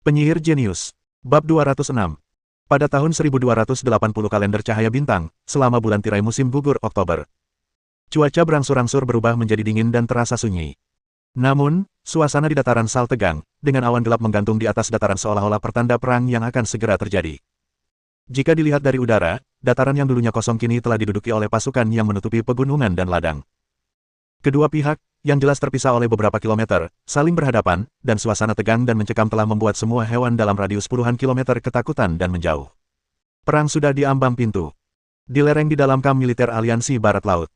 Penyihir Jenius. Bab 206. Pada tahun 1280 kalender cahaya bintang, selama bulan tirai musim gugur Oktober, cuaca berangsur-angsur berubah menjadi dingin dan terasa sunyi. Namun, suasana di dataran Sal tegang, dengan awan gelap menggantung di atas dataran seolah-olah pertanda perang yang akan segera terjadi. Jika dilihat dari udara, dataran yang dulunya kosong kini telah diduduki oleh pasukan yang menutupi pegunungan dan ladang. Kedua pihak, yang jelas terpisah oleh beberapa kilometer, saling berhadapan, dan suasana tegang dan mencekam telah membuat semua hewan dalam radius puluhan kilometer ketakutan dan menjauh. Perang sudah di ambang pintu. Di lereng di dalam kamp militer Aliansi Barat Laut,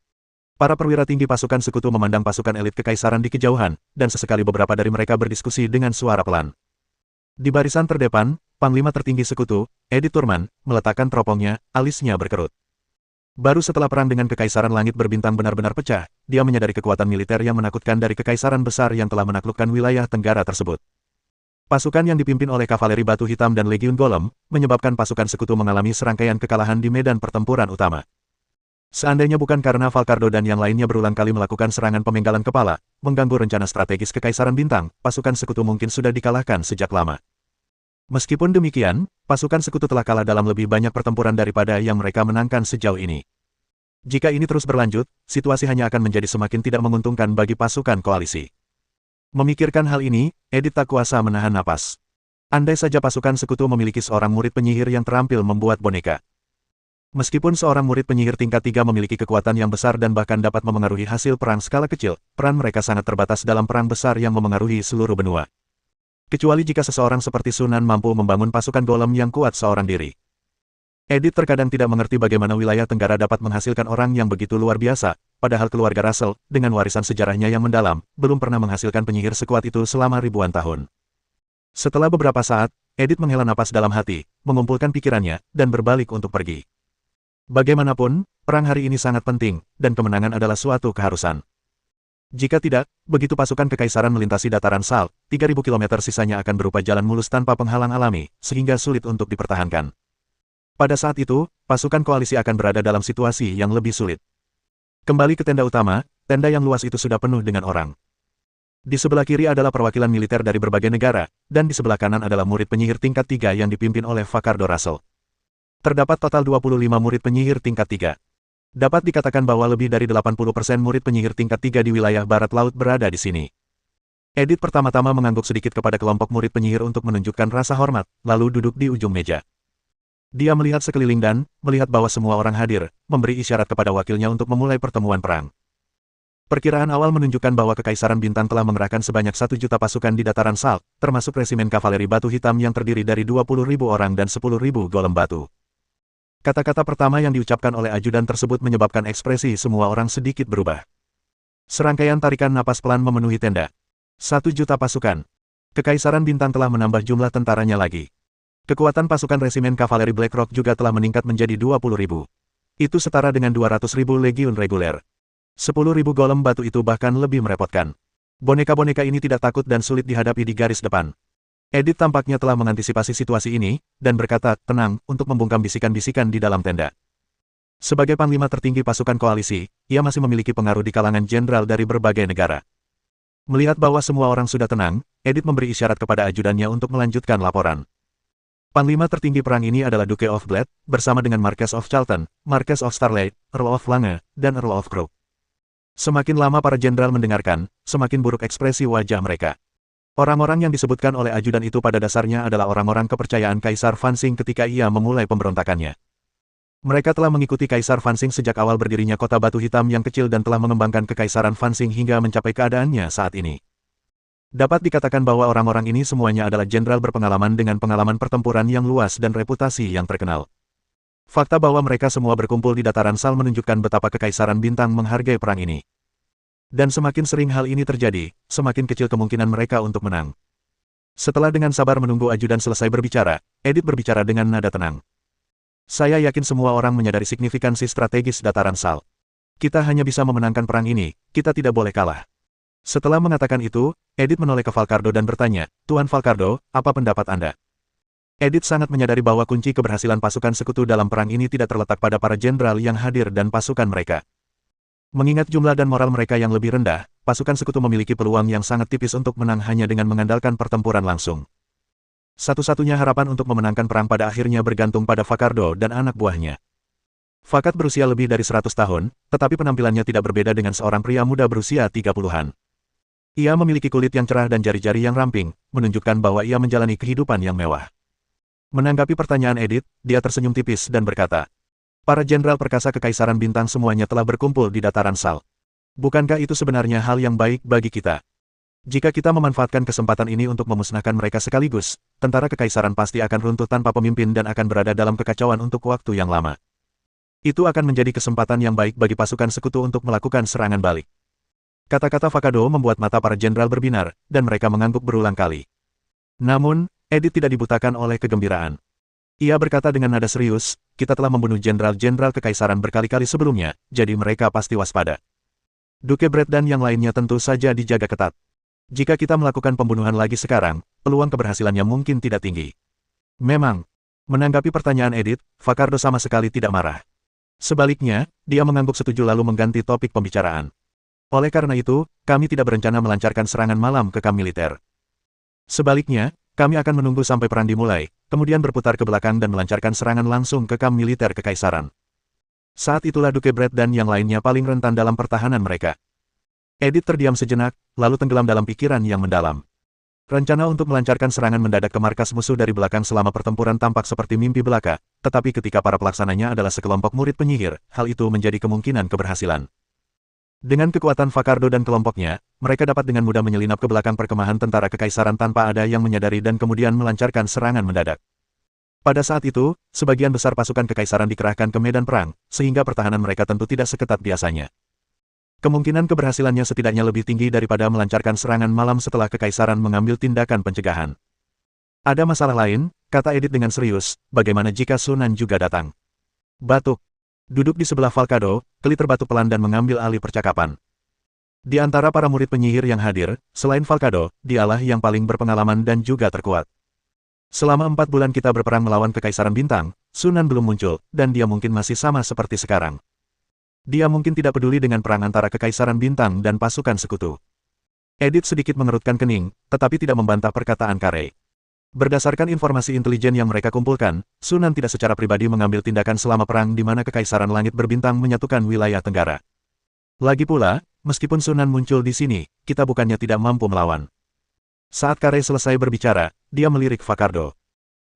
para perwira tinggi pasukan sekutu memandang pasukan elit kekaisaran di kejauhan, dan sesekali beberapa dari mereka berdiskusi dengan suara pelan. Di barisan terdepan, Panglima tertinggi sekutu, Edith Turman, meletakkan teropongnya, alisnya berkerut. Baru setelah perang dengan Kekaisaran Langit Berbintang benar-benar pecah, dia menyadari kekuatan militer yang menakutkan dari kekaisaran besar yang telah menaklukkan wilayah tenggara tersebut. Pasukan yang dipimpin oleh kavaleri batu hitam dan legiun golem, menyebabkan pasukan sekutu mengalami serangkaian kekalahan di medan pertempuran utama. Seandainya bukan karena Valkardo dan yang lainnya berulang kali melakukan serangan pemenggalan kepala, mengganggu rencana strategis Kekaisaran Bintang, pasukan sekutu mungkin sudah dikalahkan sejak lama. Meskipun demikian, pasukan sekutu telah kalah dalam lebih banyak pertempuran daripada yang mereka menangkan sejauh ini. Jika ini terus berlanjut, situasi hanya akan menjadi semakin tidak menguntungkan bagi pasukan koalisi. Memikirkan hal ini, Edith tak kuasa menahan napas. Andai saja pasukan sekutu memiliki seorang murid penyihir yang terampil membuat boneka. Meskipun seorang murid penyihir tingkat 3 memiliki kekuatan yang besar dan bahkan dapat memengaruhi hasil perang skala kecil, peran mereka sangat terbatas dalam perang besar yang memengaruhi seluruh benua. Kecuali jika seseorang seperti Sunan mampu membangun pasukan golem yang kuat seorang diri. Edith terkadang tidak mengerti bagaimana wilayah Tenggara dapat menghasilkan orang yang begitu luar biasa, padahal keluarga Russell, dengan warisan sejarahnya yang mendalam, belum pernah menghasilkan penyihir sekuat itu selama ribuan tahun. Setelah beberapa saat, Edith menghela napas dalam hati, mengumpulkan pikirannya, dan berbalik untuk pergi. Bagaimanapun, perang hari ini sangat penting, dan kemenangan adalah suatu keharusan. Jika tidak, begitu pasukan kekaisaran melintasi dataran Sal, 3.000 km sisanya akan berupa jalan mulus tanpa penghalang alami, sehingga sulit untuk dipertahankan. Pada saat itu, pasukan koalisi akan berada dalam situasi yang lebih sulit. Kembali ke tenda utama, tenda yang luas itu sudah penuh dengan orang. Di sebelah kiri adalah perwakilan militer dari berbagai negara, dan di sebelah kanan adalah murid penyihir tingkat 3 yang dipimpin oleh Valkardo Russell. Terdapat total 25 murid penyihir tingkat 3. Dapat dikatakan bahwa lebih dari 80% murid penyihir tingkat 3 di wilayah barat laut berada di sini. Edith pertama-tama mengangguk sedikit kepada kelompok murid penyihir untuk menunjukkan rasa hormat, lalu duduk di ujung meja. Dia melihat sekeliling dan, melihat bahwa semua orang hadir, memberi isyarat kepada wakilnya untuk memulai pertemuan perang. Perkiraan awal menunjukkan bahwa Kekaisaran Bintang telah mengerahkan sebanyak 1 juta pasukan di dataran Sal, termasuk resimen kavaleri batu hitam yang terdiri dari 20.000 orang dan 10.000 golem batu. Kata-kata pertama yang diucapkan oleh ajudan tersebut menyebabkan ekspresi semua orang sedikit berubah. Serangkaian tarikan napas pelan memenuhi tenda. 1 juta pasukan. Kekaisaran Bintang telah menambah jumlah tentaranya lagi. Kekuatan pasukan resimen kavaleri Blackrock juga telah meningkat menjadi 20.000. Itu setara dengan 200.000 legiun reguler. 10.000 golem batu itu bahkan lebih merepotkan. Boneka-boneka ini tidak takut dan sulit dihadapi di garis depan. Edith tampaknya telah mengantisipasi situasi ini, dan berkata, tenang, untuk membungkam bisikan-bisikan di dalam tenda. Sebagai panglima tertinggi pasukan koalisi, ia masih memiliki pengaruh di kalangan jenderal dari berbagai negara. Melihat bahwa semua orang sudah tenang, Edith memberi isyarat kepada ajudannya untuk melanjutkan laporan. Panglima tertinggi perang ini adalah Duke of Glad, bersama dengan Marquess of Charlton, Marquess of Starlight, Earl of Lange, dan Earl of Crook. Semakin lama para jenderal mendengarkan, semakin buruk ekspresi wajah mereka. Orang-orang yang disebutkan oleh ajudan itu pada dasarnya adalah orang-orang kepercayaan Kaisar Fanxing ketika ia memulai pemberontakannya. Mereka telah mengikuti Kaisar Fanxing sejak awal berdirinya kota batu hitam yang kecil dan telah mengembangkan Kekaisaran Fanxing hingga mencapai keadaannya saat ini. Dapat dikatakan bahwa orang-orang ini semuanya adalah jenderal berpengalaman dengan pengalaman pertempuran yang luas dan reputasi yang terkenal. Fakta bahwa mereka semua berkumpul di dataran Sal menunjukkan betapa Kekaisaran Bintang menghargai perang ini. Dan semakin sering hal ini terjadi, semakin kecil kemungkinan mereka untuk menang. Setelah dengan sabar menunggu ajudan selesai berbicara, Edith berbicara dengan nada tenang. Saya yakin semua orang menyadari signifikansi strategis dataran Sal. Kita hanya bisa memenangkan perang ini, kita tidak boleh kalah. Setelah mengatakan itu, Edith menoleh ke Valkardo dan bertanya, Tuan Valkardo, apa pendapat Anda? Edith sangat menyadari bahwa kunci keberhasilan pasukan sekutu dalam perang ini tidak terletak pada para jenderal yang hadir dan pasukan mereka. Mengingat jumlah dan moral mereka yang lebih rendah, pasukan sekutu memiliki peluang yang sangat tipis untuk menang hanya dengan mengandalkan pertempuran langsung. Satu-satunya harapan untuk memenangkan perang pada akhirnya bergantung pada Fakardo dan anak buahnya. Fakat berusia lebih dari 100 tahun, tetapi penampilannya tidak berbeda dengan seorang pria muda berusia 30-an. Ia memiliki kulit yang cerah dan jari-jari yang ramping, menunjukkan bahwa ia menjalani kehidupan yang mewah. Menanggapi pertanyaan Edith, dia tersenyum tipis dan berkata, "Para jenderal perkasa Kekaisaran Bintang semuanya telah berkumpul di dataran Sal. Bukankah itu sebenarnya hal yang baik bagi kita? Jika kita memanfaatkan kesempatan ini untuk memusnahkan mereka sekaligus, tentara Kekaisaran pasti akan runtuh tanpa pemimpin dan akan berada dalam kekacauan untuk waktu yang lama. Itu akan menjadi kesempatan yang baik bagi pasukan sekutu untuk melakukan serangan balik." Kata-kata Fakardo membuat mata para jenderal berbinar, dan mereka mengangguk berulang kali. Namun, Edith tidak dibutakan oleh kegembiraan. Ia berkata dengan nada serius, "Kita telah membunuh jenderal-jenderal Kekaisaran berkali-kali sebelumnya, jadi mereka pasti waspada. Duke Brett dan yang lainnya tentu saja dijaga ketat. Jika kita melakukan pembunuhan lagi sekarang, peluang keberhasilannya mungkin tidak tinggi." Memang. Menanggapi pertanyaan Edith, Fakardo sama sekali tidak marah. Sebaliknya, dia mengangguk setuju lalu mengganti topik pembicaraan. "Oleh karena itu, kami tidak berencana melancarkan serangan malam ke kamp militer. Sebaliknya, kami akan menunggu sampai perang dimulai, kemudian berputar ke belakang dan melancarkan serangan langsung ke kamp militer Kekaisaran. Saat itulah Duke Brett dan yang lainnya paling rentan dalam pertahanan mereka." Edith terdiam sejenak, lalu tenggelam dalam pikiran yang mendalam. Rencana untuk melancarkan serangan mendadak ke markas musuh dari belakang selama pertempuran tampak seperti mimpi belaka, tetapi ketika para pelaksananya adalah sekelompok murid penyihir, hal itu menjadi kemungkinan keberhasilan. Dengan kekuatan Fakardo dan kelompoknya, mereka dapat dengan mudah menyelinap ke belakang perkemahan tentara Kekaisaran tanpa ada yang menyadari dan kemudian melancarkan serangan mendadak. Pada saat itu, sebagian besar pasukan Kekaisaran dikerahkan ke medan perang, sehingga pertahanan mereka tentu tidak seketat biasanya. Kemungkinan keberhasilannya setidaknya lebih tinggi daripada melancarkan serangan malam setelah Kekaisaran mengambil tindakan pencegahan. "Ada masalah lain," kata Edith dengan serius, "bagaimana jika Sunan juga datang?" Batuk. Duduk di sebelah Falkado, Keli terbatuk pelan dan mengambil alih percakapan. Di antara para murid penyihir yang hadir, selain Falkado, dialah yang paling berpengalaman dan juga terkuat. "Selama 4 bulan kita berperang melawan Kekaisaran Bintang, Sunan belum muncul, dan dia mungkin masih sama seperti sekarang. Dia mungkin tidak peduli dengan perang antara Kekaisaran Bintang dan pasukan sekutu." Edith sedikit mengerutkan kening, tetapi tidak membantah perkataan Carey. Berdasarkan informasi intelijen yang mereka kumpulkan, Sunan tidak secara pribadi mengambil tindakan selama perang di mana Kekaisaran Langit Berbintang menyatukan wilayah Tenggara. Lagi pula, meskipun Sunan muncul di sini, kita bukannya tidak mampu melawan. Saat Carey selesai berbicara, dia melirik Fakardo.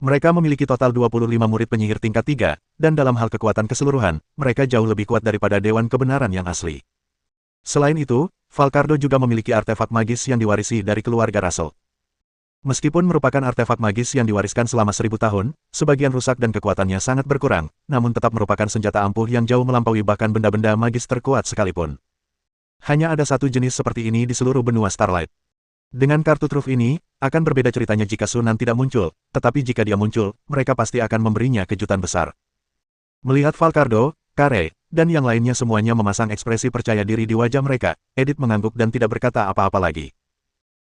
Mereka memiliki total 25 murid penyihir tingkat 3, dan dalam hal kekuatan keseluruhan, mereka jauh lebih kuat daripada Dewan Kebenaran yang asli. Selain itu, Fakardo juga memiliki artefak magis yang diwarisi dari keluarga Russell. Meskipun merupakan artefak magis yang diwariskan selama 1000 tahun, sebagian rusak dan kekuatannya sangat berkurang, namun tetap merupakan senjata ampuh yang jauh melampaui bahkan benda-benda magis terkuat sekalipun. Hanya ada satu jenis seperti ini di seluruh benua Starlight. Dengan kartu truf ini, akan berbeda ceritanya jika Sunan tidak muncul, tetapi jika dia muncul, mereka pasti akan memberinya kejutan besar. Melihat Fakardo, Carey, dan yang lainnya semuanya memasang ekspresi percaya diri di wajah mereka, Edith mengangguk dan tidak berkata apa-apa lagi.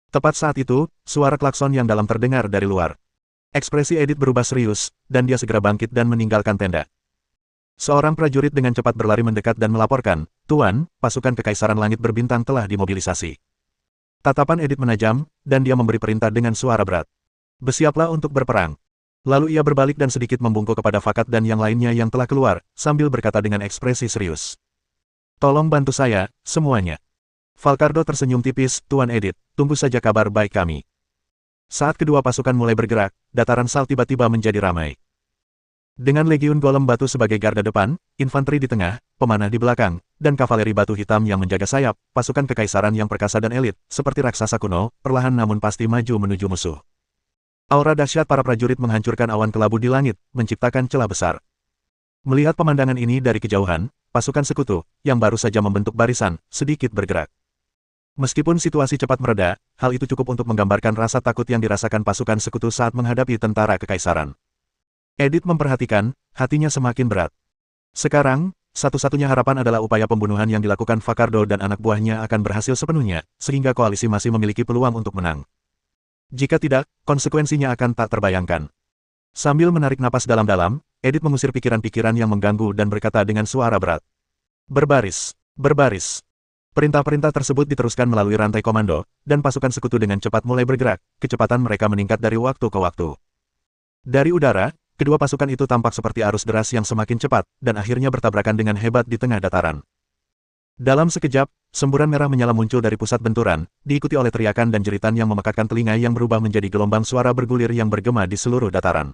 Tepat saat itu, suara klakson yang dalam terdengar dari luar. Ekspresi Edith berubah serius, dan dia segera bangkit dan meninggalkan tenda. Seorang prajurit dengan cepat berlari mendekat dan melaporkan, "Tuan, pasukan Kekaisaran Langit Berbintang telah dimobilisasi." Tatapan Edith menajam, dan dia memberi perintah dengan suara berat. "Bersiaplah untuk berperang." Lalu ia berbalik dan sedikit membungkuk kepada Fakat dan yang lainnya yang telah keluar, sambil berkata dengan ekspresi serius. "Tolong bantu saya, semuanya." Fakardo tersenyum tipis, "Tuan Edith, tunggu saja kabar baik kami." Saat kedua pasukan mulai bergerak, dataran Sal tiba-tiba menjadi ramai. Dengan legiun golem batu sebagai garda depan, infanteri di tengah, pemanah di belakang, dan kavaleri batu hitam yang menjaga sayap, pasukan Kekaisaran yang perkasa dan elit, seperti raksasa kuno, perlahan namun pasti maju menuju musuh. Aura dahsyat para prajurit menghancurkan awan kelabu di langit, menciptakan celah besar. Melihat pemandangan ini dari kejauhan, pasukan sekutu, yang baru saja membentuk barisan, sedikit bergerak. Meskipun situasi cepat mereda, hal itu cukup untuk menggambarkan rasa takut yang dirasakan pasukan sekutu saat menghadapi tentara Kekaisaran. Edith memperhatikan, hatinya semakin berat. Sekarang, satu-satunya harapan adalah upaya pembunuhan yang dilakukan Fakardo dan anak buahnya akan berhasil sepenuhnya, sehingga koalisi masih memiliki peluang untuk menang. Jika tidak, konsekuensinya akan tak terbayangkan. Sambil menarik napas dalam-dalam, Edith mengusir pikiran-pikiran yang mengganggu dan berkata dengan suara berat. "Berbaris, berbaris." Perintah-perintah tersebut diteruskan melalui rantai komando, dan pasukan sekutu dengan cepat mulai bergerak, kecepatan mereka meningkat dari waktu ke waktu. Dari udara, kedua pasukan itu tampak seperti arus deras yang semakin cepat, dan akhirnya bertabrakan dengan hebat di tengah dataran. Dalam sekejap, semburan merah menyala muncul dari pusat benturan, diikuti oleh teriakan dan jeritan yang memekakkan telinga yang berubah menjadi gelombang suara bergulir yang bergema di seluruh dataran.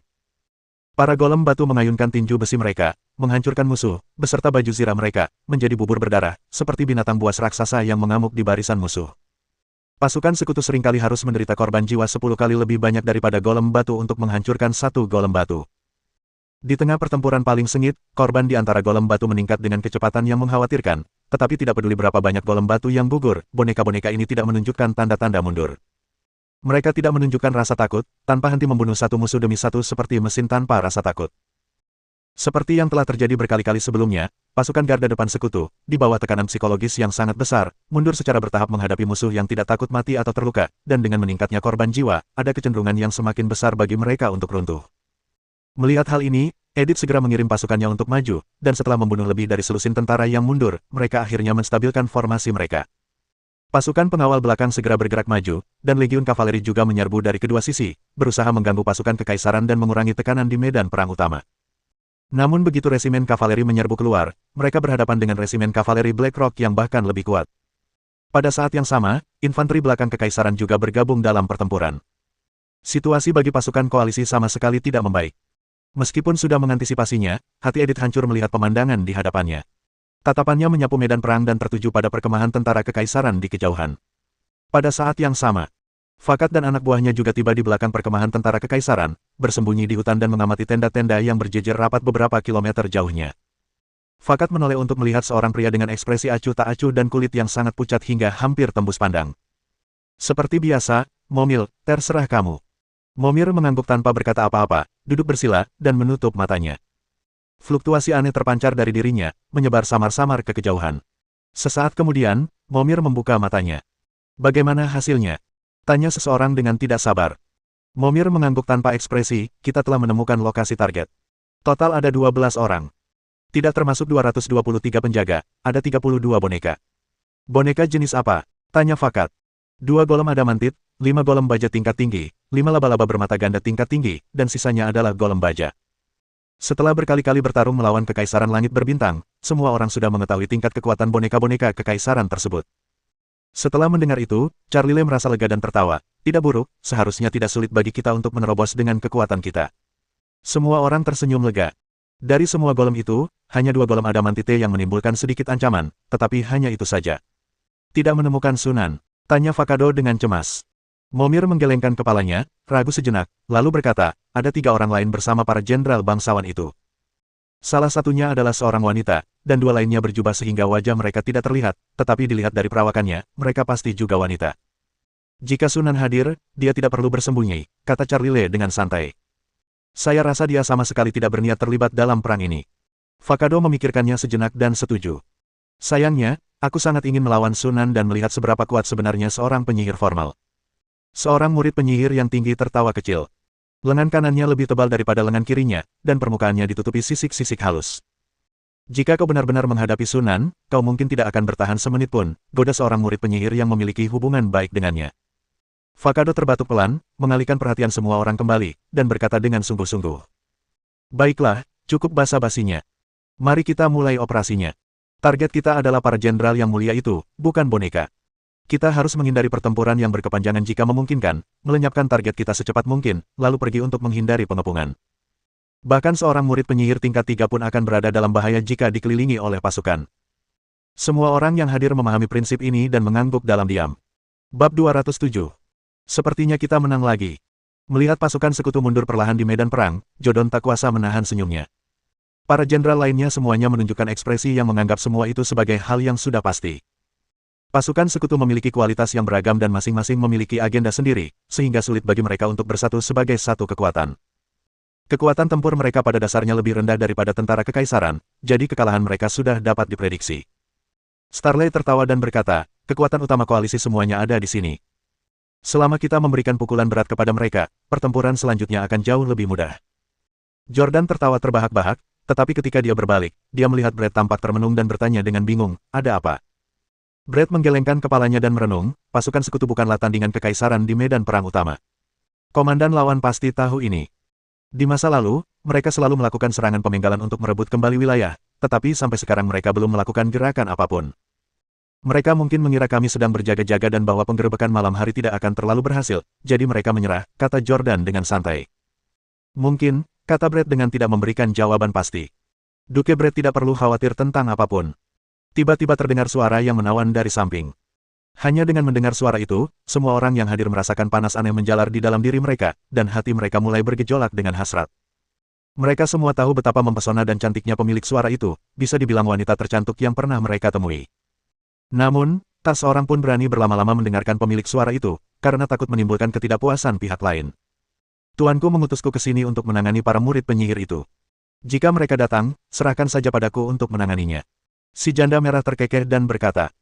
Para golem batu mengayunkan tinju besi mereka, menghancurkan musuh, beserta baju zirah mereka, menjadi bubur berdarah, seperti binatang buas raksasa yang mengamuk di barisan musuh. Pasukan sekutu seringkali harus menderita korban jiwa 10 kali lebih banyak daripada golem batu untuk menghancurkan satu golem batu. Di tengah pertempuran paling sengit, korban di antara golem batu meningkat dengan kecepatan yang mengkhawatirkan, tetapi tidak peduli berapa banyak golem batu yang gugur, boneka-boneka ini tidak menunjukkan tanda-tanda mundur. Mereka tidak menunjukkan rasa takut, tanpa henti membunuh satu musuh demi satu seperti mesin tanpa rasa takut. Seperti yang telah terjadi berkali-kali sebelumnya, pasukan garda depan sekutu, di bawah tekanan psikologis yang sangat besar, mundur secara bertahap menghadapi musuh yang tidak takut mati atau terluka, dan dengan meningkatnya korban jiwa, ada kecenderungan yang semakin besar bagi mereka untuk runtuh. Melihat hal ini, Edith segera mengirim pasukannya untuk maju, dan setelah membunuh lebih dari selusin tentara yang mundur, mereka akhirnya menstabilkan formasi mereka. Pasukan pengawal belakang segera bergerak maju, dan legiun kavaleri juga menyerbu dari kedua sisi, berusaha mengganggu pasukan kekaisaran dan mengurangi tekanan di medan perang utama. Namun begitu resimen kavaleri menyerbu keluar, mereka berhadapan dengan resimen kavaleri Blackrock yang bahkan lebih kuat. Pada saat yang sama, infanteri belakang kekaisaran juga bergabung dalam pertempuran. Situasi bagi pasukan koalisi sama sekali tidak membaik. Meskipun sudah mengantisipasinya, hati Edith hancur melihat pemandangan di hadapannya. Tatapannya menyapu medan perang dan tertuju pada perkemahan tentara kekaisaran di kejauhan. Pada saat yang sama, Fakat dan anak buahnya juga tiba di belakang perkemahan tentara kekaisaran, bersembunyi di hutan dan mengamati tenda-tenda yang berjejer rapat beberapa kilometer jauhnya. Fakat menoleh untuk melihat seorang pria dengan ekspresi acuh tak acuh dan kulit yang sangat pucat hingga hampir tembus pandang. Seperti biasa, Momil, terserah kamu. Momir mengangguk tanpa berkata apa-apa, duduk bersila, dan menutup matanya. Fluktuasi aneh terpancar dari dirinya, menyebar samar-samar ke kejauhan. Sesaat kemudian, Momir membuka matanya. Bagaimana hasilnya? Tanya seseorang dengan tidak sabar. Momir mengangguk tanpa ekspresi, kita telah menemukan lokasi target. Total ada 12 orang. Tidak termasuk 223 penjaga, ada 32 boneka. Boneka jenis apa? Tanya Fakat. 2 golem adamantit, 5 golem baja tingkat tinggi, 5 laba-laba bermata ganda tingkat tinggi, dan sisanya adalah golem baja. Setelah berkali-kali bertarung melawan Kekaisaran Langit Berbintang, semua orang sudah mengetahui tingkat kekuatan boneka-boneka Kekaisaran tersebut. Setelah mendengar itu, Charlie Lee merasa lega dan tertawa. Tidak buruk, seharusnya tidak sulit bagi kita untuk menerobos dengan kekuatan kita. Semua orang tersenyum lega. Dari semua golem itu, hanya 2 golem adamantite yang menimbulkan sedikit ancaman, tetapi hanya itu saja. Tidak menemukan Sunan? Tanya Fakado dengan cemas. Momir menggelengkan kepalanya, ragu sejenak, lalu berkata, ada 3 orang lain bersama para jenderal bangsawan itu. Salah satunya adalah seorang wanita, dan 2 lainnya berjubah sehingga wajah mereka tidak terlihat, tetapi dilihat dari perawakannya, mereka pasti juga wanita. Jika Sunan hadir, dia tidak perlu bersembunyi, kata Charlie Lee dengan santai. Saya rasa dia sama sekali tidak berniat terlibat dalam perang ini. Fakado memikirkannya sejenak dan setuju. Sayangnya, aku sangat ingin melawan Sunan dan melihat seberapa kuat sebenarnya seorang penyihir formal. Seorang murid penyihir yang tinggi tertawa kecil. Lengan kanannya lebih tebal daripada lengan kirinya, dan permukaannya ditutupi sisik-sisik halus. Jika kau benar-benar menghadapi Sunan, kau mungkin tidak akan bertahan semenit pun, goda seorang murid penyihir yang memiliki hubungan baik dengannya. Fakado terbatuk pelan, mengalihkan perhatian semua orang kembali, dan berkata dengan sungguh-sungguh. Baiklah, cukup basa-basinya. Mari kita mulai operasinya. Target kita adalah para jenderal yang mulia itu, bukan boneka. Kita harus menghindari pertempuran yang berkepanjangan jika memungkinkan, melenyapkan target kita secepat mungkin, lalu pergi untuk menghindari pengepungan. Bahkan seorang murid penyihir tingkat 3 pun akan berada dalam bahaya jika dikelilingi oleh pasukan. Semua orang yang hadir memahami prinsip ini dan mengangguk dalam diam. Bab 207. Sepertinya kita menang lagi. Melihat pasukan sekutu mundur perlahan di medan perang, Jodon tak kuasa menahan senyumnya. Para jenderal lainnya semuanya menunjukkan ekspresi yang menganggap semua itu sebagai hal yang sudah pasti. Pasukan sekutu memiliki kualitas yang beragam dan masing-masing memiliki agenda sendiri, sehingga sulit bagi mereka untuk bersatu sebagai satu kekuatan. Kekuatan tempur mereka pada dasarnya lebih rendah daripada tentara kekaisaran, jadi kekalahan mereka sudah dapat diprediksi. Starley tertawa dan berkata, kekuatan utama koalisi semuanya ada di sini. Selama kita memberikan pukulan berat kepada mereka, pertempuran selanjutnya akan jauh lebih mudah. Jordan tertawa terbahak-bahak, tetapi ketika dia berbalik, dia melihat Brett tampak termenung dan bertanya dengan bingung, ada apa? Brett menggelengkan kepalanya dan merenung, pasukan sekutu bukanlah tandingan kekaisaran di medan perang utama. Komandan lawan pasti tahu ini. Di masa lalu, mereka selalu melakukan serangan pemenggalan untuk merebut kembali wilayah, tetapi sampai sekarang mereka belum melakukan gerakan apapun. Mereka mungkin mengira kami sedang berjaga-jaga dan bahwa penggerebekan malam hari tidak akan terlalu berhasil, jadi mereka menyerah, kata Jordan dengan santai. Mungkin, kata Brett dengan tidak memberikan jawaban pasti. Duke Brett tidak perlu khawatir tentang apapun. Tiba-tiba terdengar suara yang menawan dari samping. Hanya dengan mendengar suara itu, semua orang yang hadir merasakan panas aneh menjalar di dalam diri mereka, dan hati mereka mulai bergejolak dengan hasrat. Mereka semua tahu betapa mempesona dan cantiknya pemilik suara itu, bisa dibilang wanita tercantik yang pernah mereka temui. Namun, tak seorang pun berani berlama-lama mendengarkan pemilik suara itu, karena takut menimbulkan ketidakpuasan pihak lain. Tuanku mengutusku ke sini untuk menangani para murid penyihir itu. Jika mereka datang, serahkan saja padaku untuk menanganinya. Si janda merah terkekeh dan berkata.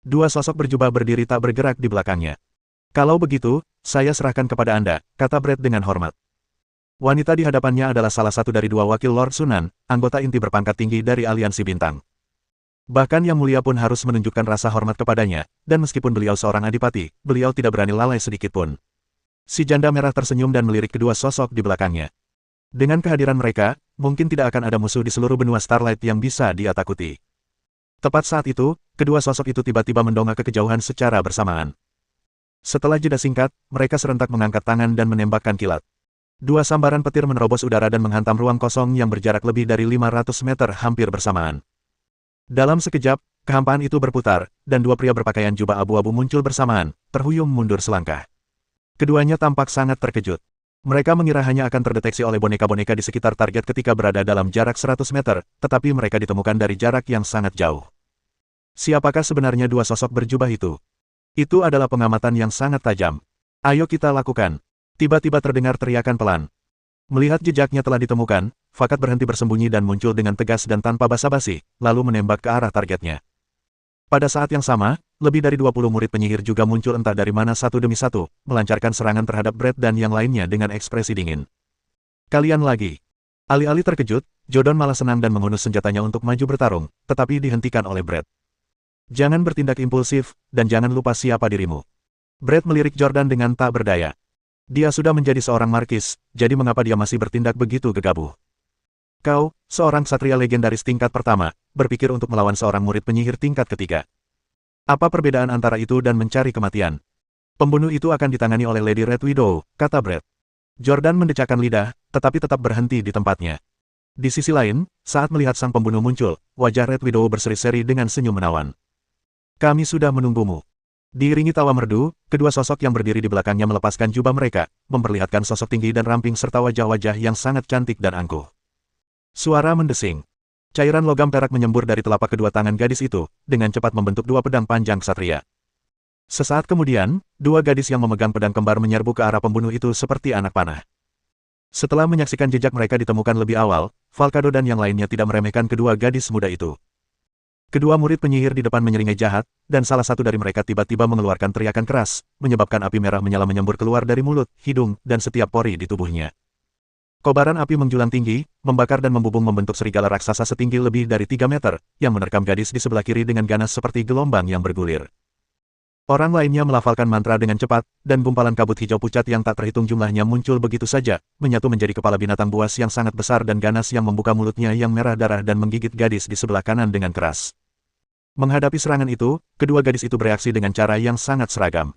Dua sosok berjubah berdiri tak bergerak di belakangnya. Kalau begitu, saya serahkan kepada Anda, kata Brett dengan hormat. Wanita di hadapannya adalah salah satu dari dua wakil Lord Sunan, anggota inti berpangkat tinggi dari Aliansi Bintang. Bahkan Yang Mulia pun harus menunjukkan rasa hormat kepadanya, dan meskipun beliau seorang adipati, beliau tidak berani lalai sedikitpun. Si janda merah tersenyum dan melirik kedua sosok di belakangnya. Dengan kehadiran mereka, mungkin tidak akan ada musuh di seluruh benua Starlight yang bisa dia takuti. Tepat saat itu, kedua sosok itu tiba-tiba mendongak ke kejauhan secara bersamaan. Setelah jeda singkat, mereka serentak mengangkat tangan dan menembakkan kilat. Dua sambaran petir menerobos udara dan menghantam ruang kosong yang berjarak lebih dari 500 meter hampir bersamaan. Dalam sekejap, kehampaan itu berputar, dan dua pria berpakaian jubah abu-abu muncul bersamaan, terhuyung mundur selangkah. Keduanya tampak sangat terkejut. Mereka mengira hanya akan terdeteksi oleh boneka-boneka di sekitar target ketika berada dalam jarak 100 meter, tetapi mereka ditemukan dari jarak yang sangat jauh. Siapakah sebenarnya dua sosok berjubah itu? Itu adalah pengamatan yang sangat tajam. Ayo kita lakukan. Tiba-tiba terdengar teriakan pelan. Melihat jejaknya telah ditemukan, Fakat berhenti bersembunyi dan muncul dengan tegas dan tanpa basa-basi, lalu menembak ke arah targetnya. Pada saat yang sama, lebih dari 20 murid penyihir juga muncul entah dari mana satu demi satu, melancarkan serangan terhadap Brett dan yang lainnya dengan ekspresi dingin. Kalian lagi. Alih-alih terkejut, Jordan malah senang dan menghunus senjatanya untuk maju bertarung, tetapi dihentikan oleh Brett. Jangan bertindak impulsif, dan jangan lupa siapa dirimu. Brett melirik Jordan dengan tak berdaya. Dia sudah menjadi seorang markis, jadi mengapa dia masih bertindak begitu gegabah? Kau, seorang ksatria legendaris tingkat pertama, berpikir untuk melawan seorang murid penyihir tingkat ketiga. Apa perbedaan antara itu dan mencari kematian? Pembunuh itu akan ditangani oleh Lady Red Widow, kata Brett. Jordan mendecakkan lidah, tetapi tetap berhenti di tempatnya. Di sisi lain, saat melihat sang pembunuh muncul, wajah Red Widow berseri-seri dengan senyum menawan. Kami sudah menunggumu. Diiringi tawa merdu, kedua sosok yang berdiri di belakangnya melepaskan jubah mereka, memperlihatkan sosok tinggi dan ramping serta wajah-wajah yang sangat cantik dan angkuh. Suara mendesing. Cairan logam perak menyembur dari telapak kedua tangan gadis itu, dengan cepat membentuk dua pedang panjang ksatria. Sesaat kemudian, dua gadis yang memegang pedang kembar menyerbu ke arah pembunuh itu seperti anak panah. Setelah menyaksikan jejak mereka ditemukan lebih awal, Falcado dan yang lainnya tidak meremehkan kedua gadis muda itu. Kedua murid penyihir di depan menyeringai jahat, dan salah satu dari mereka tiba-tiba mengeluarkan teriakan keras, menyebabkan api merah menyala menyembur keluar dari mulut, hidung, dan setiap pori di tubuhnya. Kobaran api menjulang tinggi, membakar dan membubung membentuk serigala raksasa setinggi lebih dari 3 meter, yang menerkam gadis di sebelah kiri dengan ganas seperti gelombang yang bergulir. Orang lainnya melafalkan mantra dengan cepat, dan gumpalan kabut hijau pucat yang tak terhitung jumlahnya muncul begitu saja, menyatu menjadi kepala binatang buas yang sangat besar dan ganas yang membuka mulutnya yang merah darah dan menggigit gadis di sebelah kanan dengan keras. Menghadapi serangan itu, kedua gadis itu bereaksi dengan cara yang sangat seragam.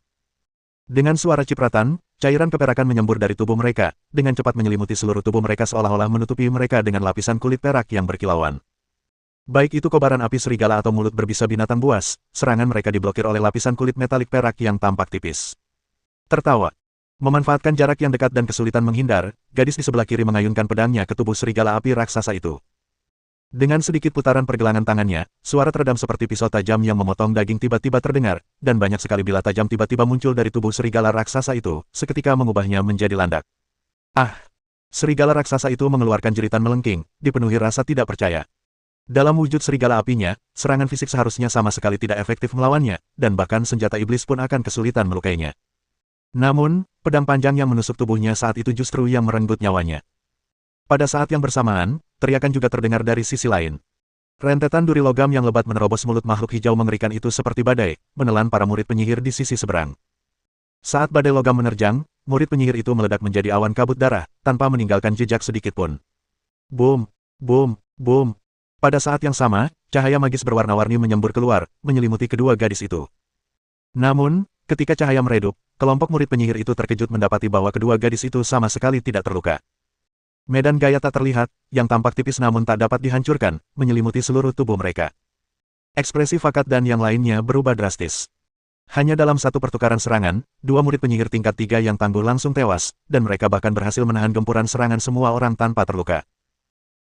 Dengan suara cipratan, cairan keperakan menyembur dari tubuh mereka, dengan cepat menyelimuti seluruh tubuh mereka seolah-olah menutupi mereka dengan lapisan kulit perak yang berkilauan. Baik itu kobaran api serigala atau mulut berbisa binatang buas, serangan mereka diblokir oleh lapisan kulit metalik perak yang tampak tipis. Tertawa. Memanfaatkan jarak yang dekat dan kesulitan menghindar, gadis di sebelah kiri mengayunkan pedangnya ke tubuh serigala api raksasa itu. Dengan sedikit putaran pergelangan tangannya, suara teredam seperti pisau tajam yang memotong daging tiba-tiba terdengar, dan banyak sekali bila tajam tiba-tiba muncul dari tubuh serigala raksasa itu, seketika mengubahnya menjadi landak. Ah! Serigala raksasa itu mengeluarkan jeritan melengking, dipenuhi rasa tidak percaya. Dalam wujud serigala apinya, serangan fisik seharusnya sama sekali tidak efektif melawannya, dan bahkan senjata iblis pun akan kesulitan melukainya. Namun, pedang panjang yang menusuk tubuhnya saat itu justru yang merenggut nyawanya. Pada saat yang bersamaan, teriakan juga terdengar dari sisi lain. Rentetan duri logam yang lebat menerobos mulut makhluk hijau mengerikan itu seperti badai, menelan para murid penyihir di sisi seberang. Saat badai logam menerjang, murid penyihir itu meledak menjadi awan kabut darah, tanpa meninggalkan jejak sedikit pun. Boom! Boom! Boom! Pada saat yang sama, cahaya magis berwarna-warni menyembur keluar, menyelimuti kedua gadis itu. Namun, ketika cahaya meredup, kelompok murid penyihir itu terkejut mendapati bahwa kedua gadis itu sama sekali tidak terluka. Medan gaya tak terlihat, yang tampak tipis namun tak dapat dihancurkan, menyelimuti seluruh tubuh mereka. Ekspresi Fakat dan yang lainnya berubah drastis. Hanya dalam satu pertukaran serangan, dua murid penyihir tingkat 3 yang tangguh langsung tewas, dan mereka bahkan berhasil menahan gempuran serangan semua orang tanpa terluka.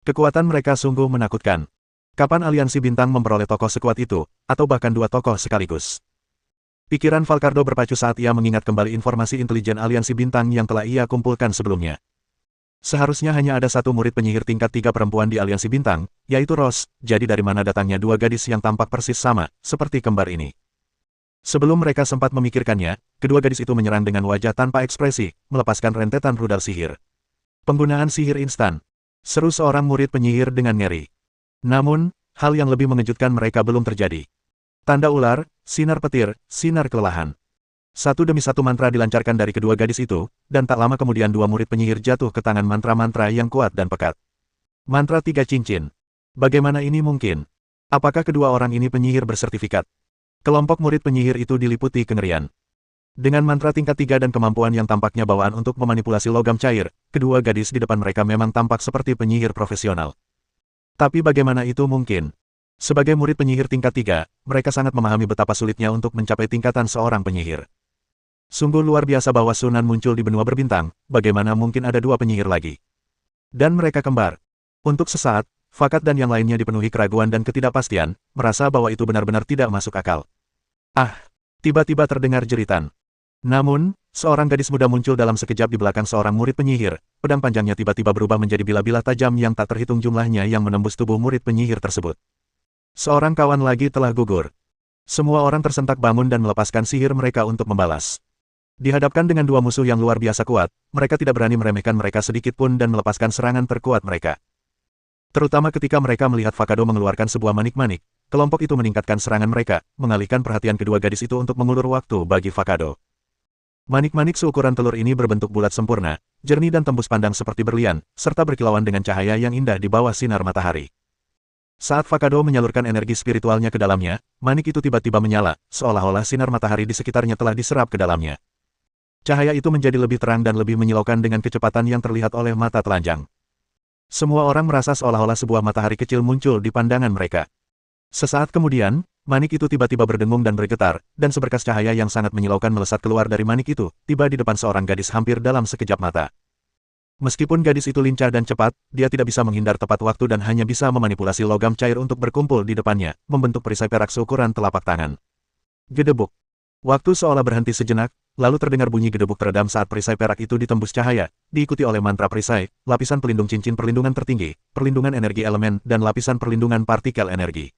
Kekuatan mereka sungguh menakutkan. Kapan aliansi bintang memperoleh tokoh sekuat itu, atau bahkan dua tokoh sekaligus? Pikiran Valkardo berpacu saat ia mengingat kembali informasi intelijen aliansi bintang yang telah ia kumpulkan sebelumnya. Seharusnya hanya ada satu murid penyihir tingkat 3 perempuan di aliansi bintang, yaitu Rose, jadi dari mana datangnya dua gadis yang tampak persis sama, seperti kembar ini. Sebelum mereka sempat memikirkannya, kedua gadis itu menyerang dengan wajah tanpa ekspresi, melepaskan rentetan rudal sihir. Penggunaan sihir instan. Seru seorang murid penyihir dengan ngeri. Namun, hal yang lebih mengejutkan mereka belum terjadi. Tanda ular, sinar petir, sinar kelelahan. Satu demi satu mantra dilancarkan dari kedua gadis itu, dan tak lama kemudian dua murid penyihir jatuh ke tangan mantra-mantra yang kuat dan pekat. Mantra 3 cincin. Bagaimana ini mungkin? Apakah kedua orang ini penyihir bersertifikat? Kelompok murid penyihir itu diliputi kengerian. Dengan mantra tingkat 3 dan kemampuan yang tampaknya bawaan untuk memanipulasi logam cair, kedua gadis di depan mereka memang tampak seperti penyihir profesional. Tapi bagaimana itu mungkin? Sebagai murid penyihir tingkat 3, mereka sangat memahami betapa sulitnya untuk mencapai tingkatan seorang penyihir. Sungguh luar biasa bahwa Sunan muncul di benua berbintang, bagaimana mungkin ada dua penyihir lagi? Dan mereka kembar. Untuk sesaat, Fakat dan yang lainnya dipenuhi keraguan dan ketidakpastian, merasa bahwa itu benar-benar tidak masuk akal. Ah! Tiba-tiba terdengar jeritan. Namun, seorang gadis muda muncul dalam sekejap di belakang seorang murid penyihir, pedang panjangnya tiba-tiba berubah menjadi bila-bila tajam yang tak terhitung jumlahnya yang menembus tubuh murid penyihir tersebut. Seorang kawan lagi telah gugur. Semua orang tersentak bangun dan melepaskan sihir mereka untuk membalas. Dihadapkan dengan dua musuh yang luar biasa kuat, mereka tidak berani meremehkan mereka sedikit pun dan melepaskan serangan terkuat mereka. Terutama ketika mereka melihat Vakado mengeluarkan sebuah manik-manik, kelompok itu meningkatkan serangan mereka, mengalihkan perhatian kedua gadis itu untuk mengulur waktu bagi Vakado. Manik-manik seukuran telur ini berbentuk bulat sempurna, jernih dan tembus pandang seperti berlian, serta berkilauan dengan cahaya yang indah di bawah sinar matahari. Saat Vakado menyalurkan energi spiritualnya ke dalamnya, manik itu tiba-tiba menyala, seolah-olah sinar matahari di sekitarnya telah diserap ke dalamnya. Cahaya itu menjadi lebih terang dan lebih menyilaukan dengan kecepatan yang terlihat oleh mata telanjang. Semua orang merasa seolah-olah sebuah matahari kecil muncul di pandangan mereka. Sesaat kemudian, manik itu tiba-tiba berdengung dan bergetar, dan seberkas cahaya yang sangat menyilaukan melesat keluar dari manik itu, tiba di depan seorang gadis hampir dalam sekejap mata. Meskipun gadis itu lincah dan cepat, dia tidak bisa menghindar tepat waktu dan hanya bisa memanipulasi logam cair untuk berkumpul di depannya, membentuk perisai perak seukuran telapak tangan. Gedebuk. Waktu seolah berhenti sejenak, lalu terdengar bunyi gedebuk teredam saat perisai perak itu ditembus cahaya, diikuti oleh mantra perisai, lapisan pelindung cincin perlindungan tertinggi, perlindungan energi elemen, dan lapisan perlindungan partikel energi.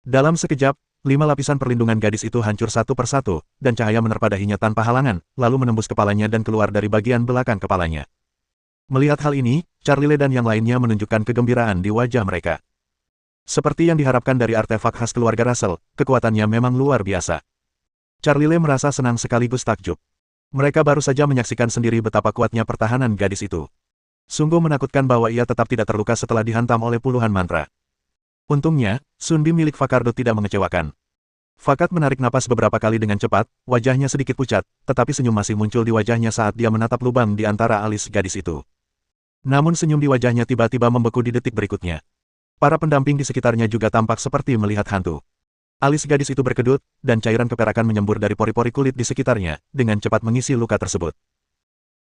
Dalam sekejap, 5 lapisan perlindungan gadis itu hancur satu persatu, dan cahaya menerpa dahinya tanpa halangan, lalu menembus kepalanya dan keluar dari bagian belakang kepalanya. Melihat hal ini, Charlie dan yang lainnya menunjukkan kegembiraan di wajah mereka. Seperti yang diharapkan dari artefak khas keluarga Russell, kekuatannya memang luar biasa. Charlie merasa senang sekaligus takjub. Mereka baru saja menyaksikan sendiri betapa kuatnya pertahanan gadis itu. Sungguh menakutkan bahwa ia tetap tidak terluka setelah dihantam oleh puluhan mantra. Untungnya, Sunbeam milik Vakardo tidak mengecewakan. Fakat menarik napas beberapa kali dengan cepat, wajahnya sedikit pucat, tetapi senyum masih muncul di wajahnya saat dia menatap lubang di antara alis gadis itu. Namun senyum di wajahnya tiba-tiba membeku di detik berikutnya. Para pendamping di sekitarnya juga tampak seperti melihat hantu. Alis gadis itu berkedut, dan cairan keperakan menyembur dari pori-pori kulit di sekitarnya, dengan cepat mengisi luka tersebut.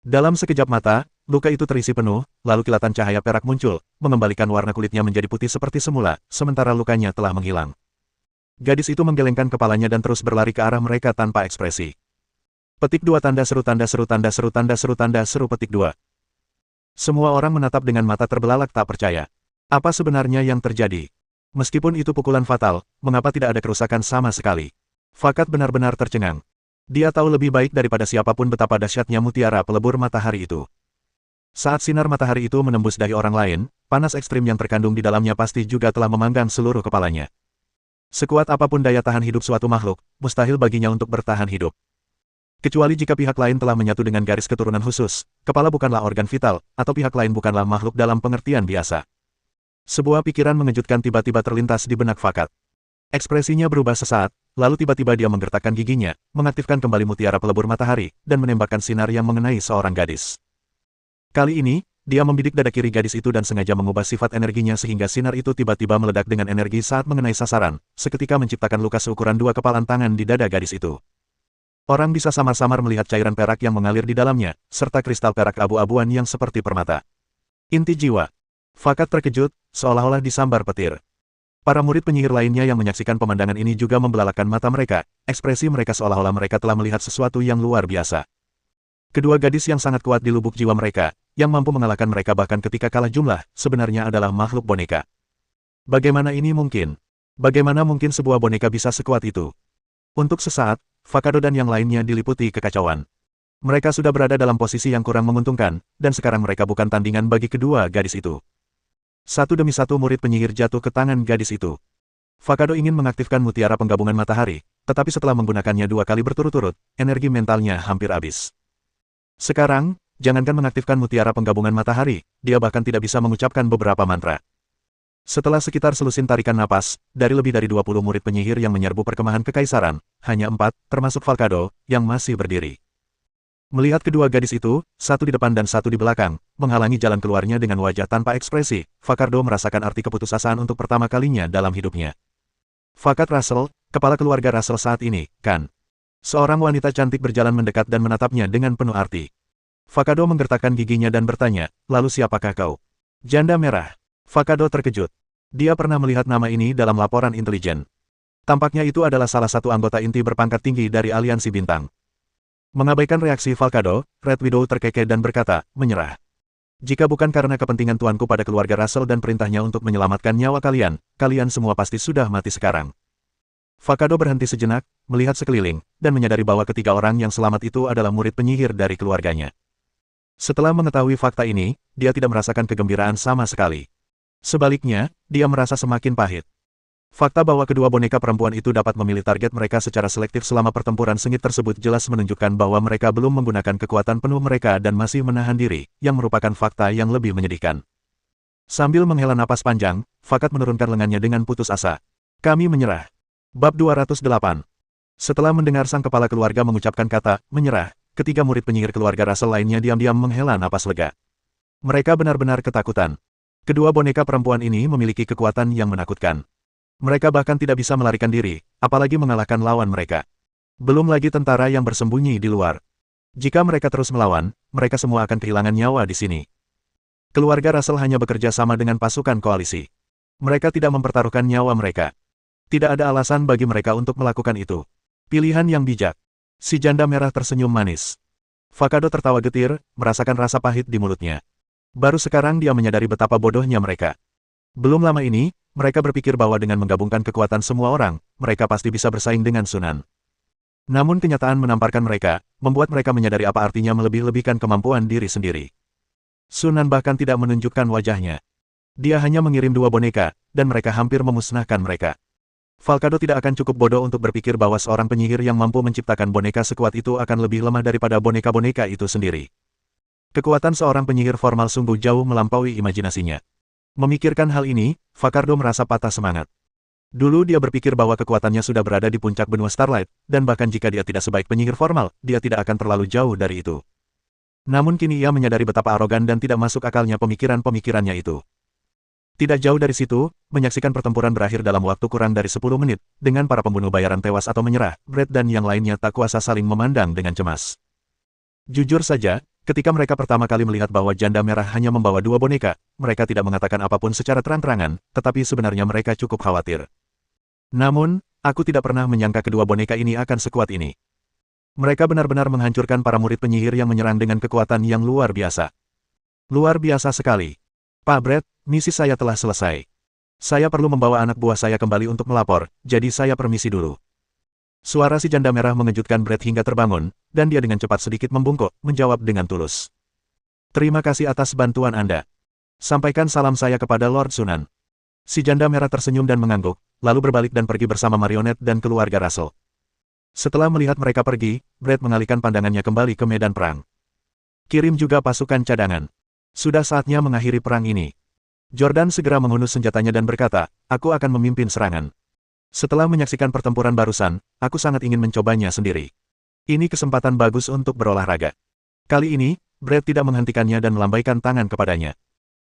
Dalam sekejap mata, luka itu terisi penuh, lalu kilatan cahaya perak muncul, mengembalikan warna kulitnya menjadi putih seperti semula, sementara lukanya telah menghilang. Gadis itu menggelengkan kepalanya dan terus berlari ke arah mereka tanpa ekspresi. Petik 2 tanda seru tanda seru tanda seru tanda seru tanda seru petik 2. Semua orang menatap dengan mata terbelalak tak percaya. Apa sebenarnya yang terjadi? Meskipun itu pukulan fatal, mengapa tidak ada kerusakan sama sekali? Fakat benar-benar tercengang. Dia tahu lebih baik daripada siapapun betapa dahsyatnya mutiara pelebur matahari itu. Saat sinar matahari itu menembus dahi orang lain, panas ekstrim yang terkandung di dalamnya pasti juga telah memanggang seluruh kepalanya. Sekuat apapun daya tahan hidup suatu makhluk, mustahil baginya untuk bertahan hidup. Kecuali jika pihak lain telah menyatu dengan garis keturunan khusus, kepala bukanlah organ vital, atau pihak lain bukanlah makhluk dalam pengertian biasa. Sebuah pikiran mengejutkan tiba-tiba terlintas di benak Fakat. Ekspresinya berubah sesaat, lalu tiba-tiba dia menggertakkan giginya, mengaktifkan kembali mutiara pelebur matahari, dan menembakkan sinar yang mengenai seorang gadis. Kali ini, dia membidik dada kiri gadis itu dan sengaja mengubah sifat energinya sehingga sinar itu tiba-tiba meledak dengan energi saat mengenai sasaran, seketika menciptakan luka seukuran 2 kepalan tangan di dada gadis itu. Orang bisa samar-samar melihat cairan perak yang mengalir di dalamnya, serta kristal perak abu-abuan yang seperti permata. Inti jiwa. Fakat terkejut, seolah-olah disambar petir. Para murid penyihir lainnya yang menyaksikan pemandangan ini juga membelalakan mata mereka, ekspresi mereka seolah-olah mereka telah melihat sesuatu yang luar biasa. Kedua gadis yang sangat kuat di lubuk jiwa mereka, yang mampu mengalahkan mereka bahkan ketika kalah jumlah, sebenarnya adalah makhluk boneka. Bagaimana ini mungkin? Bagaimana mungkin sebuah boneka bisa sekuat itu? Untuk sesaat, Fakado dan yang lainnya diliputi kekacauan. Mereka sudah berada dalam posisi yang kurang menguntungkan, dan sekarang mereka bukan tandingan bagi kedua gadis itu. Satu demi satu murid penyihir jatuh ke tangan gadis itu. Fakado ingin mengaktifkan mutiara penggabungan matahari, tetapi setelah menggunakannya 2 kali berturut-turut, energi mentalnya hampir habis. Sekarang, jangankan mengaktifkan mutiara penggabungan matahari, dia bahkan tidak bisa mengucapkan beberapa mantra. Setelah sekitar selusin tarikan napas, dari lebih dari 20 murid penyihir yang menyerbu perkemahan kekaisaran, hanya 4, termasuk Falcado, yang masih berdiri. Melihat kedua gadis itu, satu di depan dan satu di belakang, menghalangi jalan keluarnya dengan wajah tanpa ekspresi, Fakardo merasakan arti keputusasaan untuk pertama kalinya dalam hidupnya. Fakat Russell, kepala keluarga Russell saat ini, kan? Seorang wanita cantik berjalan mendekat dan menatapnya dengan penuh arti. Fakado menggertakkan giginya dan bertanya, lalu siapakah kau? Janda merah. Fakado terkejut. Dia pernah melihat nama ini dalam laporan intelijen. Tampaknya itu adalah salah satu anggota inti berpangkat tinggi dari Aliansi Bintang. Mengabaikan reaksi Falcado, Red Widow terkekeh dan berkata, menyerah. Jika bukan karena kepentingan tuanku pada keluarga Russell dan perintahnya untuk menyelamatkan nyawa kalian, kalian semua pasti sudah mati sekarang. Fakado berhenti sejenak, melihat sekeliling, dan menyadari bahwa ketiga orang yang selamat itu adalah murid penyihir dari keluarganya. Setelah mengetahui fakta ini, dia tidak merasakan kegembiraan sama sekali. Sebaliknya, dia merasa semakin pahit. Fakta bahwa kedua boneka perempuan itu dapat memilih target mereka secara selektif selama pertempuran sengit tersebut jelas menunjukkan bahwa mereka belum menggunakan kekuatan penuh mereka dan masih menahan diri, yang merupakan fakta yang lebih menyedihkan. Sambil menghela napas panjang, Fakat menurunkan lengannya dengan putus asa. Kami menyerah. Bab 208. Setelah mendengar sang kepala keluarga mengucapkan kata, menyerah, ketiga murid penyihir keluarga Russell lainnya diam-diam menghela napas lega. Mereka benar-benar ketakutan. Kedua boneka perempuan ini memiliki kekuatan yang menakutkan. Mereka bahkan tidak bisa melarikan diri, apalagi mengalahkan lawan mereka. Belum lagi tentara yang bersembunyi di luar. Jika mereka terus melawan, mereka semua akan kehilangan nyawa di sini. Keluarga Russell hanya bekerja sama dengan pasukan koalisi. Mereka tidak mempertaruhkan nyawa mereka. Tidak ada alasan bagi mereka untuk melakukan itu. Pilihan yang bijak. Si janda merah tersenyum manis. Fakado tertawa getir, merasakan rasa pahit di mulutnya. Baru sekarang dia menyadari betapa bodohnya mereka. Belum lama ini, mereka berpikir bahwa dengan menggabungkan kekuatan semua orang, mereka pasti bisa bersaing dengan Sunan. Namun kenyataan menamparkan mereka, membuat mereka menyadari apa artinya melebih-lebihkan kemampuan diri sendiri. Sunan bahkan tidak menunjukkan wajahnya. Dia hanya mengirim 2 boneka, dan mereka hampir memusnahkan mereka. Falcado tidak akan cukup bodoh untuk berpikir bahwa seorang penyihir yang mampu menciptakan boneka sekuat itu akan lebih lemah daripada boneka-boneka itu sendiri. Kekuatan seorang penyihir formal sungguh jauh melampaui imajinasinya. Memikirkan hal ini, Fakardo merasa patah semangat. Dulu dia berpikir bahwa kekuatannya sudah berada di puncak benua Starlight, dan bahkan jika dia tidak sebaik penyihir formal, dia tidak akan terlalu jauh dari itu. Namun kini ia menyadari betapa arogan dan tidak masuk akalnya pemikiran-pemikirannya itu. Tidak jauh dari situ, menyaksikan pertempuran berakhir dalam waktu kurang dari 10 menit, dengan para pembunuh bayaran tewas atau menyerah, Brett dan yang lainnya tak kuasa saling memandang dengan cemas. Jujur saja, ketika mereka pertama kali melihat bahwa janda merah hanya membawa 2 boneka, mereka tidak mengatakan apapun secara terang-terangan, tetapi sebenarnya mereka cukup khawatir. Namun, aku tidak pernah menyangka kedua boneka ini akan sekuat ini. Mereka benar-benar menghancurkan para murid penyihir yang menyerang dengan kekuatan yang luar biasa. Luar biasa sekali. Pak Brett, misi saya telah selesai. Saya perlu membawa anak buah saya kembali untuk melapor, jadi saya permisi dulu. Suara si janda merah mengejutkan Brett hingga terbangun, dan dia dengan cepat sedikit membungkuk, menjawab dengan tulus. Terima kasih atas bantuan Anda. Sampaikan salam saya kepada Lord Sunan. Si janda merah tersenyum dan mengangguk, lalu berbalik dan pergi bersama marionet dan keluarga Russell. Setelah melihat mereka pergi, Brad mengalihkan pandangannya kembali ke medan perang. Kirim juga pasukan cadangan. Sudah saatnya mengakhiri perang ini. Jordan segera menghunus senjatanya dan berkata, aku akan memimpin serangan. Setelah menyaksikan pertempuran barusan, aku sangat ingin mencobanya sendiri. Ini kesempatan bagus untuk berolahraga. Kali ini, Brad tidak menghentikannya dan melambaikan tangan kepadanya.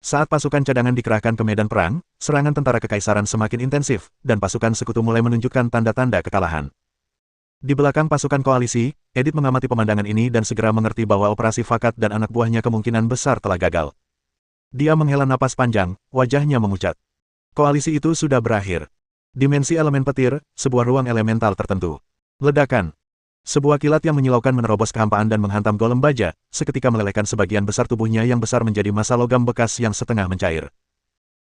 Saat pasukan cadangan dikerahkan ke medan perang, serangan tentara kekaisaran semakin intensif, dan pasukan sekutu mulai menunjukkan tanda-tanda kekalahan. Di belakang pasukan koalisi, Edith mengamati pemandangan ini dan segera mengerti bahwa operasi Fakat dan anak buahnya kemungkinan besar telah gagal. Dia menghela napas panjang, wajahnya memucat. Koalisi itu sudah berakhir. Dimensi elemen petir, sebuah ruang elemental tertentu. Ledakan. Sebuah kilat yang menyilaukan menerobos kehampaan dan menghantam golem baja, seketika melelehkan sebagian besar tubuhnya yang besar menjadi massa logam bekas yang setengah mencair.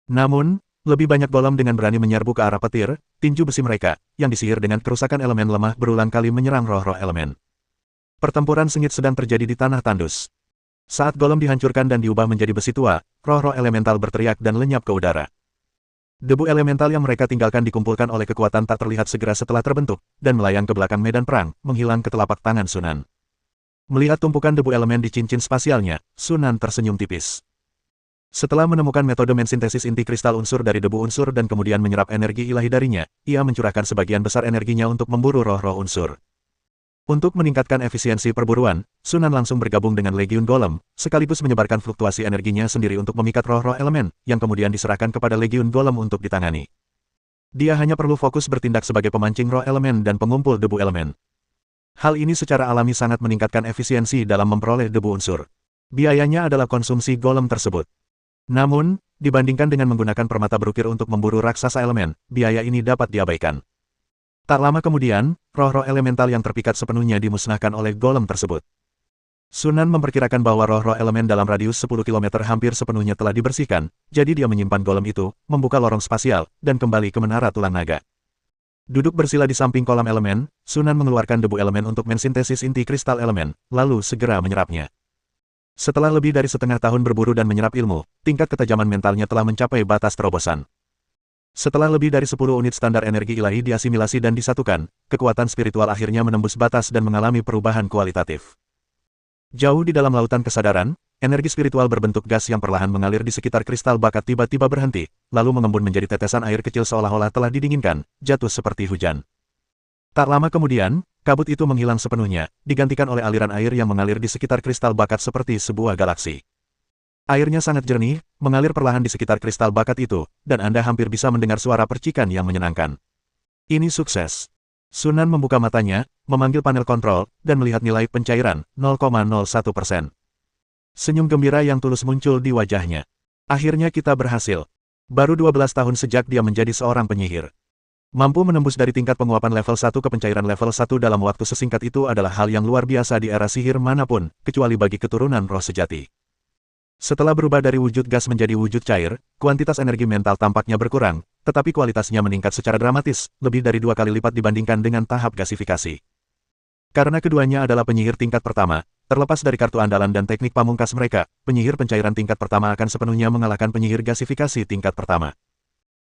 Namun, lebih banyak golem dengan berani menyerbu ke arah petir, tinju besi mereka, yang disihir dengan kerusakan elemen lemah berulang kali menyerang roh-roh elemen. Pertempuran sengit sedang terjadi di tanah tandus. Saat golem dihancurkan dan diubah menjadi besi tua, roh-roh elemental berteriak dan lenyap ke udara. Debu elemental yang mereka tinggalkan dikumpulkan oleh kekuatan tak terlihat segera setelah terbentuk, dan melayang ke belakang medan perang, menghilang ke telapak tangan Sunan. Melihat tumpukan debu elemen di cincin spasialnya, Sunan tersenyum tipis. Setelah menemukan metode mensintesis inti kristal unsur dari debu unsur dan kemudian menyerap energi ilahi darinya, ia mencurahkan sebagian besar energinya untuk memburu roh-roh unsur. Untuk meningkatkan efisiensi perburuan, Sunan langsung bergabung dengan Legiun Golem, sekaligus menyebarkan fluktuasi energinya sendiri untuk memikat roh-roh elemen, yang kemudian diserahkan kepada Legiun Golem untuk ditangani. Dia hanya perlu fokus bertindak sebagai pemancing roh elemen dan pengumpul debu elemen. Hal ini secara alami sangat meningkatkan efisiensi dalam memperoleh debu unsur. Biayanya adalah konsumsi golem tersebut. Namun, dibandingkan dengan menggunakan permata berukir untuk memburu raksasa elemen, biaya ini dapat diabaikan. Tak lama kemudian, roh-roh elemental yang terpikat sepenuhnya dimusnahkan oleh golem tersebut. Sunan memperkirakan bahwa roh-roh elemen dalam radius 10 km hampir sepenuhnya telah dibersihkan, jadi dia menyimpan golem itu, membuka lorong spasial, dan kembali ke menara tulang naga. Duduk bersila di samping kolam elemen, Sunan mengeluarkan debu elemen untuk mensintesis inti kristal elemen, lalu segera menyerapnya. Setelah lebih dari setengah tahun berburu dan menyerap ilmu, tingkat ketajaman mentalnya telah mencapai batas terobosan. Setelah lebih dari 10 unit standar energi ilahi diasimilasi dan disatukan, kekuatan spiritual akhirnya menembus batas dan mengalami perubahan kualitatif. Jauh di dalam lautan kesadaran, energi spiritual berbentuk gas yang perlahan mengalir di sekitar kristal bakat tiba-tiba berhenti, lalu mengembun menjadi tetesan air kecil seolah-olah telah didinginkan, jatuh seperti hujan. Tak lama kemudian, kabut itu menghilang sepenuhnya, digantikan oleh aliran air yang mengalir di sekitar kristal bakat seperti sebuah galaksi. Airnya sangat jernih, mengalir perlahan di sekitar kristal bakat itu, dan Anda hampir bisa mendengar suara percikan yang menyenangkan. Ini sukses. Sunan membuka matanya, memanggil panel kontrol, dan melihat nilai pencairan, 0,01%. Senyum gembira yang tulus muncul di wajahnya. Akhirnya kita berhasil. Baru 12 tahun sejak dia menjadi seorang penyihir. Mampu menembus dari tingkat penguapan level 1 ke pencairan level 1 dalam waktu sesingkat itu adalah hal yang luar biasa di era sihir manapun, kecuali bagi keturunan roh sejati. Setelah berubah dari wujud gas menjadi wujud cair, kuantitas energi mental tampaknya berkurang, tetapi kualitasnya meningkat secara dramatis, lebih dari 2 kali lipat dibandingkan dengan tahap gasifikasi. Karena keduanya adalah penyihir tingkat pertama, terlepas dari kartu andalan dan teknik pamungkas mereka, penyihir pencairan tingkat pertama akan sepenuhnya mengalahkan penyihir gasifikasi tingkat pertama.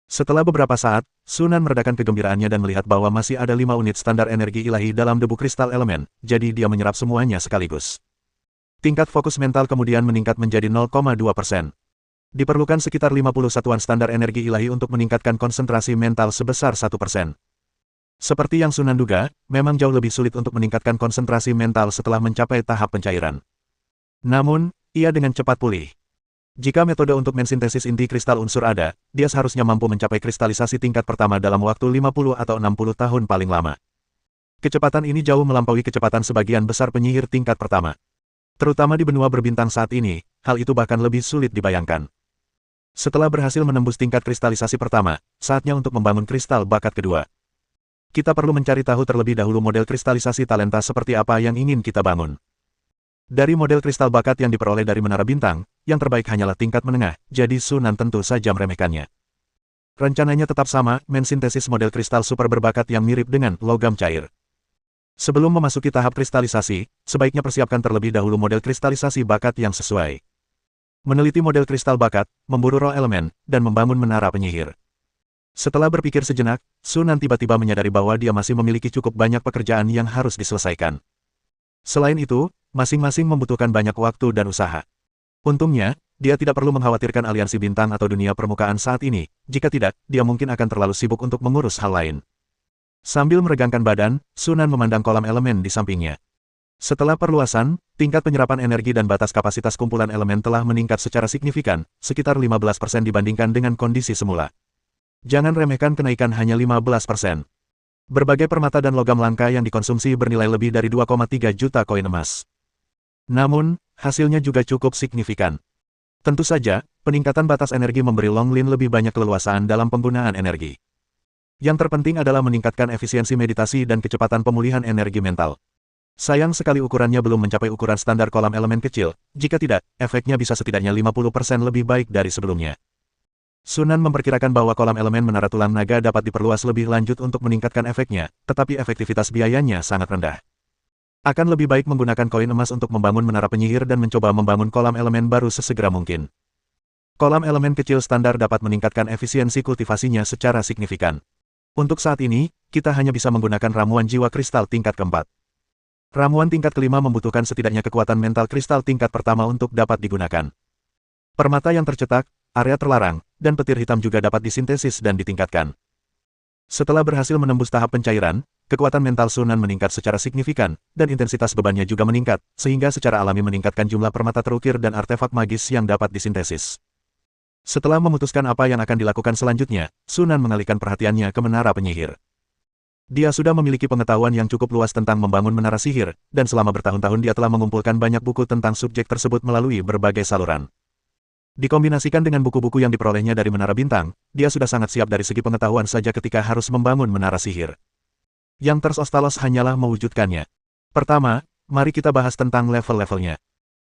Setelah beberapa saat, Sunan meredakan kegembiraannya dan melihat bahwa masih ada 5 unit standar energi ilahi dalam debu kristal elemen, jadi dia menyerap semuanya sekaligus. Tingkat fokus mental kemudian meningkat menjadi 0,2%. Diperlukan sekitar 50 satuan standar energi ilahi untuk meningkatkan konsentrasi mental sebesar 1%. Seperti yang Sunan duga, memang jauh lebih sulit untuk meningkatkan konsentrasi mental setelah mencapai tahap pencairan. Namun, ia dengan cepat pulih. Jika metode untuk mensintesis inti kristal unsur ada, dia seharusnya mampu mencapai kristalisasi tingkat pertama dalam waktu 50 atau 60 tahun paling lama. Kecepatan ini jauh melampaui kecepatan sebagian besar penyihir tingkat pertama. Terutama di benua berbintang saat ini, hal itu bahkan lebih sulit dibayangkan. Setelah berhasil menembus tingkat kristalisasi pertama, saatnya untuk membangun kristal bakat kedua. Kita perlu mencari tahu terlebih dahulu model kristalisasi talenta seperti apa yang ingin kita bangun. Dari model kristal bakat yang diperoleh dari Menara Bintang, yang terbaik hanyalah tingkat menengah, jadi Sunan tentu saja meremehkannya. Rencananya tetap sama, mensintesis model kristal super berbakat yang mirip dengan logam cair. Sebelum memasuki tahap kristalisasi, sebaiknya persiapkan terlebih dahulu model kristalisasi bakat yang sesuai. meneliti model kristal bakat, memburu roh elemen, dan membangun menara penyihir. Setelah berpikir sejenak, Sunan tiba-tiba menyadari bahwa dia masih memiliki cukup banyak pekerjaan yang harus diselesaikan. Selain itu, masing-masing membutuhkan banyak waktu dan usaha. Untungnya, dia tidak perlu mengkhawatirkan aliansi bintang atau dunia permukaan saat ini, jika tidak, dia mungkin akan terlalu sibuk untuk mengurus hal lain. Sambil meregangkan badan, Sunan memandang kolam elemen di sampingnya. Setelah perluasan, tingkat penyerapan energi dan batas kapasitas kumpulan elemen telah meningkat secara signifikan, sekitar 15% dibandingkan dengan kondisi semula. Jangan remehkan kenaikan hanya 15%. Berbagai permata dan logam langka yang dikonsumsi bernilai lebih dari 2,3 juta koin emas. Namun, hasilnya juga cukup signifikan. Tentu saja, peningkatan batas energi memberi Long Lin lebih banyak keleluasaan dalam penggunaan energi. Yang terpenting adalah meningkatkan efisiensi meditasi dan kecepatan pemulihan energi mental. Sayang sekali ukurannya belum mencapai ukuran standar kolam elemen kecil, jika tidak, efeknya bisa setidaknya 50% lebih baik dari sebelumnya. Sunan memperkirakan bahwa kolam elemen menara tulang naga dapat diperluas lebih lanjut untuk meningkatkan efeknya, tetapi efektivitas biayanya sangat rendah. Akan lebih baik menggunakan koin emas untuk membangun menara penyihir dan mencoba membangun kolam elemen baru sesegera mungkin. Kolam elemen kecil standar dapat meningkatkan efisiensi kultivasinya secara signifikan. Untuk saat ini, kita hanya bisa menggunakan ramuan jiwa kristal tingkat keempat. Ramuan tingkat kelima membutuhkan setidaknya kekuatan mental kristal tingkat pertama untuk dapat digunakan. Permata yang tercetak, area terlarang, dan petir hitam juga dapat disintesis dan ditingkatkan. Setelah berhasil menembus tahap pencairan, kekuatan mental Sunan meningkat secara signifikan, dan intensitas bebannya juga meningkat, sehingga secara alami meningkatkan jumlah permata terukir dan artefak magis yang dapat disintesis. Setelah memutuskan apa yang akan dilakukan selanjutnya, Sunan mengalihkan perhatiannya ke menara penyihir. Dia sudah memiliki pengetahuan yang cukup luas tentang membangun menara sihir, dan selama bertahun-tahun dia telah mengumpulkan banyak buku tentang subjek tersebut melalui berbagai saluran. Dikombinasikan dengan buku-buku yang diperolehnya dari Menara Bintang, dia sudah sangat siap dari segi pengetahuan saja ketika harus membangun menara sihir. Yang Tersostalos hanyalah mewujudkannya. Pertama, mari kita bahas tentang level-levelnya.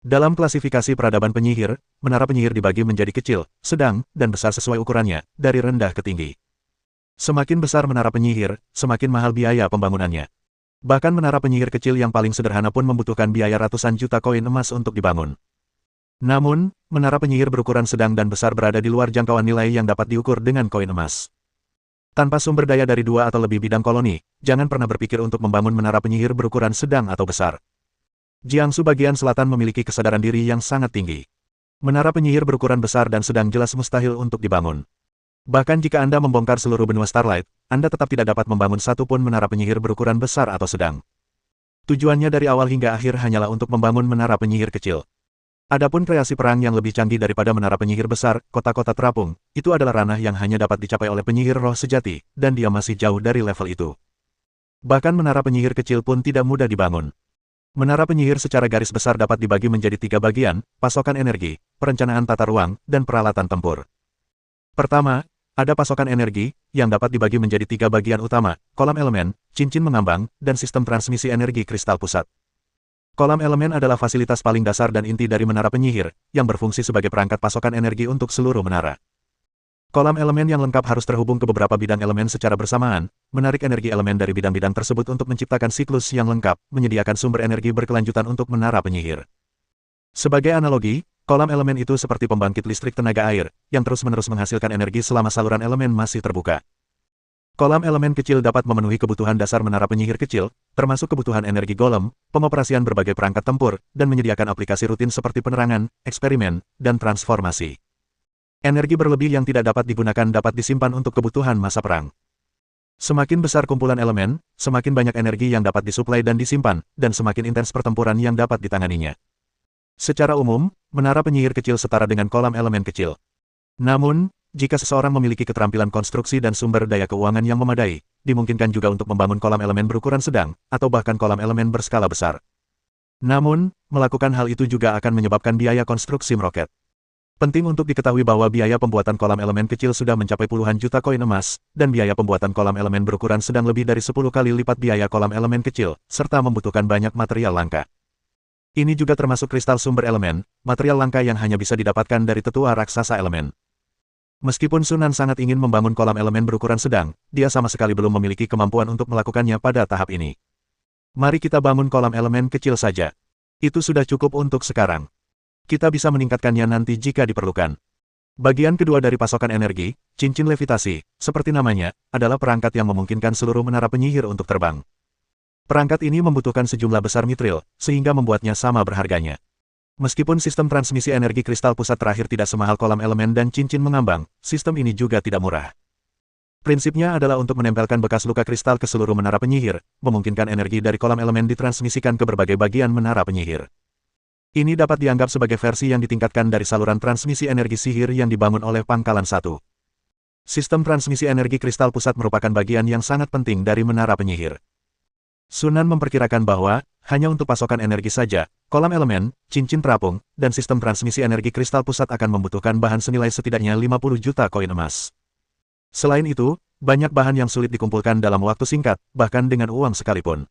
Dalam klasifikasi peradaban penyihir, menara penyihir dibagi menjadi kecil, sedang, dan besar sesuai ukurannya, dari rendah ke tinggi. Semakin besar menara penyihir, semakin mahal biaya pembangunannya. Bahkan menara penyihir kecil yang paling sederhana pun membutuhkan biaya ratusan juta koin emas untuk dibangun. Namun, menara penyihir berukuran sedang dan besar berada di luar jangkauan nilai yang dapat diukur dengan koin emas. Tanpa sumber daya dari 2 atau lebih bidang koloni, jangan pernah berpikir untuk membangun menara penyihir berukuran sedang atau besar. Jiangsu bagian selatan memiliki kesadaran diri yang sangat tinggi. Menara penyihir berukuran besar dan sedang jelas mustahil untuk dibangun. Bahkan jika Anda membongkar seluruh benua Starlight, Anda tetap tidak dapat membangun satu pun menara penyihir berukuran besar atau sedang. Tujuannya dari awal hingga akhir hanyalah untuk membangun menara penyihir kecil. Adapun kreasi perang yang lebih canggih daripada menara penyihir besar, kota-kota terapung, itu adalah ranah yang hanya dapat dicapai oleh penyihir roh sejati, dan dia masih jauh dari level itu. Bahkan menara penyihir kecil pun tidak mudah dibangun. Menara penyihir secara garis besar dapat dibagi menjadi 3 bagian, pasokan energi, perencanaan tata ruang, dan peralatan tempur. Pertama, ada pasokan energi, yang dapat dibagi menjadi 3 bagian utama, kolam elemen, cincin mengambang, dan sistem transmisi energi kristal pusat. Kolam elemen adalah fasilitas paling dasar dan inti dari menara penyihir, yang berfungsi sebagai perangkat pasokan energi untuk seluruh menara. Kolam elemen yang lengkap harus terhubung ke beberapa bidang elemen secara bersamaan, menarik energi elemen dari bidang-bidang tersebut untuk menciptakan siklus yang lengkap, menyediakan sumber energi berkelanjutan untuk menara penyihir. Sebagai analogi, kolam elemen itu seperti pembangkit listrik tenaga air, yang terus-menerus menghasilkan energi selama saluran elemen masih terbuka. Kolam elemen kecil dapat memenuhi kebutuhan dasar menara penyihir kecil, termasuk kebutuhan energi golem, pengoperasian berbagai perangkat tempur, dan menyediakan aplikasi rutin seperti penerangan, eksperimen, dan transformasi. Energi berlebih yang tidak dapat digunakan dapat disimpan untuk kebutuhan masa perang. Semakin besar kumpulan elemen, semakin banyak energi yang dapat disuplai dan disimpan, dan semakin intens pertempuran yang dapat ditanganinya. Secara umum, menara penyihir kecil setara dengan kolam elemen kecil. Namun, jika seseorang memiliki keterampilan konstruksi dan sumber daya keuangan yang memadai, dimungkinkan juga untuk membangun kolam elemen berukuran sedang, atau bahkan kolam elemen berskala besar. Namun, melakukan hal itu juga akan menyebabkan biaya konstruksi meroket. Penting untuk diketahui bahwa biaya pembuatan kolam elemen kecil sudah mencapai puluhan juta koin emas, dan biaya pembuatan kolam elemen berukuran sedang lebih dari 10 kali lipat biaya kolam elemen kecil, serta membutuhkan banyak material langka. Ini juga termasuk kristal sumber elemen, material langka yang hanya bisa didapatkan dari tetua raksasa elemen. Meskipun Sunan sangat ingin membangun kolam elemen berukuran sedang, dia sama sekali belum memiliki kemampuan untuk melakukannya pada tahap ini. Mari kita bangun kolam elemen kecil saja. Itu sudah cukup untuk sekarang. Kita bisa meningkatkannya nanti jika diperlukan. Bagian kedua dari pasokan energi, cincin levitasi, seperti namanya, adalah perangkat yang memungkinkan seluruh menara penyihir untuk terbang. Perangkat ini membutuhkan sejumlah besar mitril, sehingga membuatnya sama berharganya. Meskipun sistem transmisi energi kristal pusat terakhir tidak semahal kolam elemen dan cincin mengambang, sistem ini juga tidak murah. Prinsipnya adalah untuk menempelkan bekas luka kristal ke seluruh menara penyihir, memungkinkan energi dari kolam elemen ditransmisikan ke berbagai bagian menara penyihir. Ini dapat dianggap sebagai versi yang ditingkatkan dari saluran transmisi energi sihir yang dibangun oleh Pangkalan 1. Sistem transmisi energi kristal pusat merupakan bagian yang sangat penting dari menara penyihir. Sunan memperkirakan bahwa, hanya untuk pasokan energi saja, kolam elemen, cincin terapung, dan sistem transmisi energi kristal pusat akan membutuhkan bahan senilai setidaknya 50 juta koin emas. Selain itu, banyak bahan yang sulit dikumpulkan dalam waktu singkat, bahkan dengan uang sekalipun.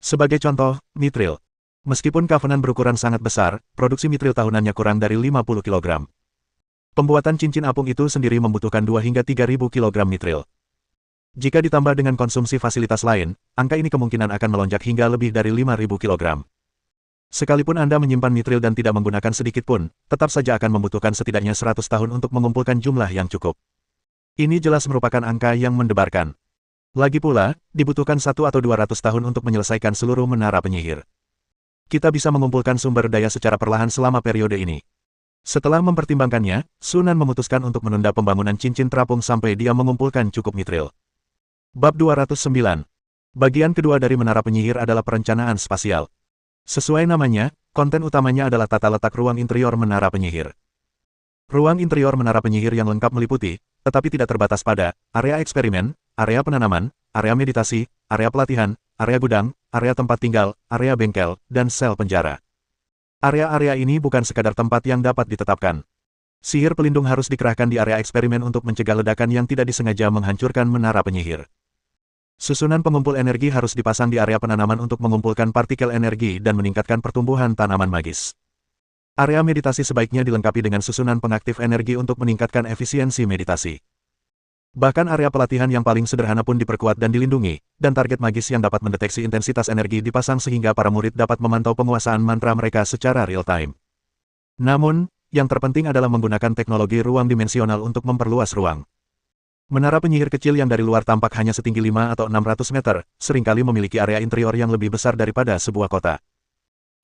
Sebagai contoh, mitril. Meskipun Covenant berukuran sangat besar, produksi mitril tahunannya kurang dari 50 kg. Pembuatan cincin apung itu sendiri membutuhkan 2 hingga 3.000 kg mitril. Jika ditambah dengan konsumsi fasilitas lain, angka ini kemungkinan akan melonjak hingga lebih dari 5.000 kg. Sekalipun Anda menyimpan mitril dan tidak menggunakan sedikit pun, tetap saja akan membutuhkan setidaknya 100 tahun untuk mengumpulkan jumlah yang cukup. Ini jelas merupakan angka yang mendebarkan. Lagi pula, dibutuhkan 1 atau 200 tahun untuk menyelesaikan seluruh menara penyihir. Kita bisa mengumpulkan sumber daya secara perlahan selama periode ini. Setelah mempertimbangkannya, Sunan memutuskan untuk menunda pembangunan cincin terapung sampai dia mengumpulkan cukup mitril. Bab 209. Bagian kedua dari menara penyihir adalah perencanaan spasial. Sesuai namanya, konten utamanya adalah tata letak ruang interior menara penyihir. Ruang interior menara penyihir yang lengkap meliputi, tetapi tidak terbatas pada, area eksperimen, area penanaman, area meditasi, area pelatihan, area gudang, area tempat tinggal, area bengkel, dan sel penjara. Area-area ini bukan sekadar tempat yang dapat ditetapkan. Sihir pelindung harus dikerahkan di area eksperimen untuk mencegah ledakan yang tidak disengaja menghancurkan menara penyihir. Susunan pengumpul energi harus dipasang di area penanaman untuk mengumpulkan partikel energi dan meningkatkan pertumbuhan tanaman magis. Area meditasi sebaiknya dilengkapi dengan susunan pengaktif energi untuk meningkatkan efisiensi meditasi. Bahkan area pelatihan yang paling sederhana pun diperkuat dan dilindungi, dan target magis yang dapat mendeteksi intensitas energi dipasang sehingga para murid dapat memantau penguasaan mantra mereka secara real-time. Namun, yang terpenting adalah menggunakan teknologi ruang dimensional untuk memperluas ruang. Menara penyihir kecil yang dari luar tampak hanya setinggi 5 atau 600 meter, seringkali memiliki area interior yang lebih besar daripada sebuah kota.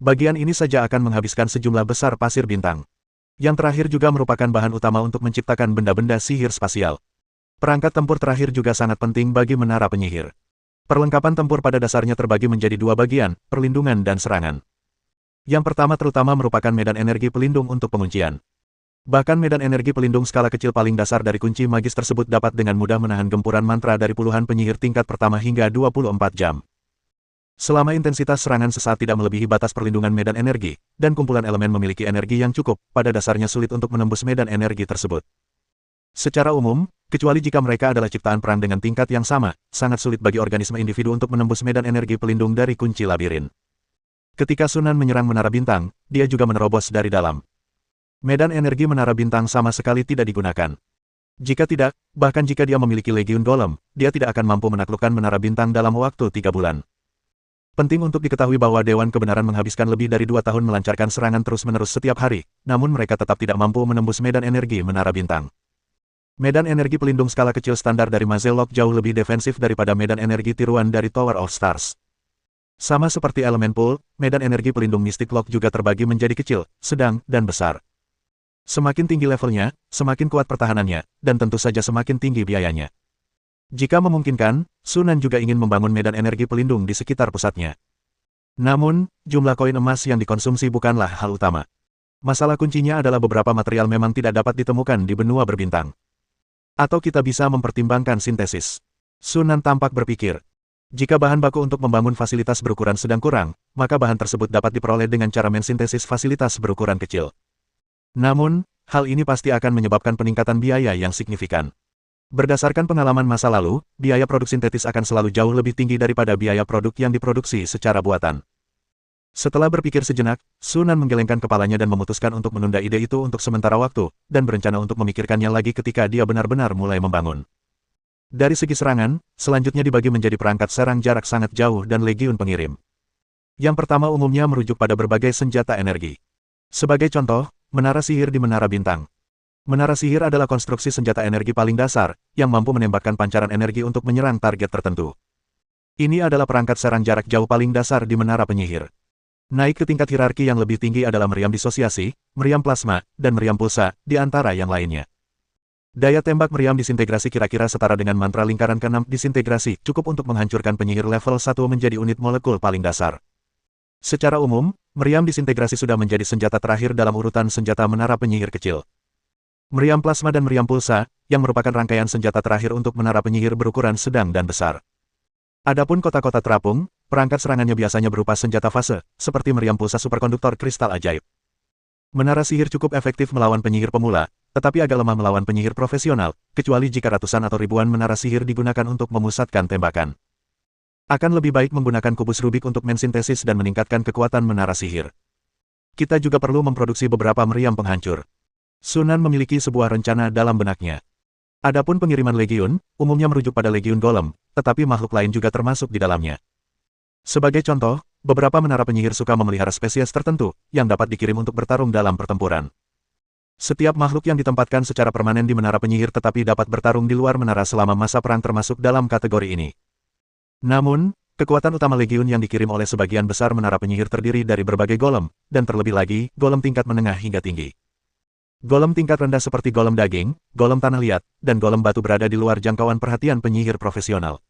Bagian ini saja akan menghabiskan sejumlah besar pasir bintang. Yang terakhir juga merupakan bahan utama untuk menciptakan benda-benda sihir spasial. Perangkat tempur terakhir juga sangat penting bagi menara penyihir. Perlengkapan tempur pada dasarnya terbagi menjadi dua bagian, perlindungan dan serangan. Yang pertama terutama merupakan medan energi pelindung untuk penguncian. Bahkan medan energi pelindung skala kecil paling dasar dari kunci magis tersebut dapat dengan mudah menahan gempuran mantra dari puluhan penyihir tingkat pertama hingga 24 jam. Selama intensitas serangan sesaat tidak melebihi batas perlindungan medan energi, dan kumpulan elemen memiliki energi yang cukup, pada dasarnya sulit untuk menembus medan energi tersebut. Secara umum, kecuali jika mereka adalah ciptaan perang dengan tingkat yang sama, sangat sulit bagi organisme individu untuk menembus medan energi pelindung dari kunci labirin. Ketika Sunan menyerang Menara Bintang, dia juga menerobos dari dalam. Medan energi Menara Bintang sama sekali tidak digunakan. Jika tidak, bahkan jika dia memiliki Legiun Golem, dia tidak akan mampu menaklukkan Menara Bintang dalam waktu 3 bulan. Penting untuk diketahui bahwa Dewan Kebenaran menghabiskan lebih dari 2 tahun melancarkan serangan terus-menerus setiap hari, namun mereka tetap tidak mampu menembus medan energi Menara Bintang. Medan energi pelindung skala kecil standar dari Mazelok jauh lebih defensif daripada medan energi tiruan dari Tower of Stars. Sama seperti elemen pool, medan energi pelindung Mystic Lock juga terbagi menjadi kecil, sedang, dan besar. Semakin tinggi levelnya, semakin kuat pertahanannya, dan tentu saja semakin tinggi biayanya. Jika memungkinkan, Sunan juga ingin membangun medan energi pelindung di sekitar pusatnya. Namun, jumlah koin emas yang dikonsumsi bukanlah hal utama. Masalah kuncinya adalah beberapa material memang tidak dapat ditemukan di benua berbintang. Atau kita bisa mempertimbangkan sintesis. Sunan tampak berpikir. Jika bahan baku untuk membangun fasilitas berukuran sedang kurang, maka bahan tersebut dapat diperoleh dengan cara mensintesis fasilitas berukuran kecil. Namun, hal ini pasti akan menyebabkan peningkatan biaya yang signifikan. Berdasarkan pengalaman masa lalu, biaya produk sintetis akan selalu jauh lebih tinggi daripada biaya produk yang diproduksi secara buatan. Setelah berpikir sejenak, Sunan menggelengkan kepalanya dan memutuskan untuk menunda ide itu untuk sementara waktu, dan berencana untuk memikirkannya lagi ketika dia benar-benar mulai membangun. Dari segi serangan, selanjutnya dibagi menjadi perangkat serang jarak sangat jauh dan legiun pengirim. Yang pertama umumnya merujuk pada berbagai senjata energi. Sebagai contoh, menara sihir di Menara Bintang. Menara sihir adalah konstruksi senjata energi paling dasar, yang mampu menembakkan pancaran energi untuk menyerang target tertentu. Ini adalah perangkat serang jarak jauh paling dasar di Menara Penyihir. Naik ke tingkat hierarki yang lebih tinggi adalah meriam disosiasi, meriam plasma, dan meriam pulsa, di antara yang lainnya. Daya tembak meriam disintegrasi kira-kira setara dengan mantra lingkaran ke-6 disintegrasi, cukup untuk menghancurkan penyihir level 1 menjadi unit molekul paling dasar. Secara umum, meriam disintegrasi sudah menjadi senjata terakhir dalam urutan senjata menara penyihir kecil. Meriam plasma dan meriam pulsa, yang merupakan rangkaian senjata terakhir untuk menara penyihir berukuran sedang dan besar. Adapun kota-kota terapung, perangkat serangannya biasanya berupa senjata fase, seperti meriam pulsa superkonduktor kristal ajaib. Menara sihir cukup efektif melawan penyihir pemula, tetapi agak lemah melawan penyihir profesional, kecuali jika ratusan atau ribuan menara sihir digunakan untuk memusatkan tembakan. Akan lebih baik menggunakan kubus Rubik untuk mensintesis dan meningkatkan kekuatan menara sihir. Kita juga perlu memproduksi beberapa meriam penghancur. Sunan memiliki sebuah rencana dalam benaknya. Adapun pengiriman legiun, umumnya merujuk pada legiun golem, tetapi makhluk lain juga termasuk di dalamnya. Sebagai contoh, beberapa menara penyihir suka memelihara spesies tertentu, yang dapat dikirim untuk bertarung dalam pertempuran. Setiap makhluk yang ditempatkan secara permanen di menara penyihir tetapi dapat bertarung di luar menara selama masa perang termasuk dalam kategori ini. Namun, kekuatan utama legiun yang dikirim oleh sebagian besar menara penyihir terdiri dari berbagai golem, dan terlebih lagi, golem tingkat menengah hingga tinggi. Golem tingkat rendah seperti golem daging, golem tanah liat, dan golem batu berada di luar jangkauan perhatian penyihir profesional.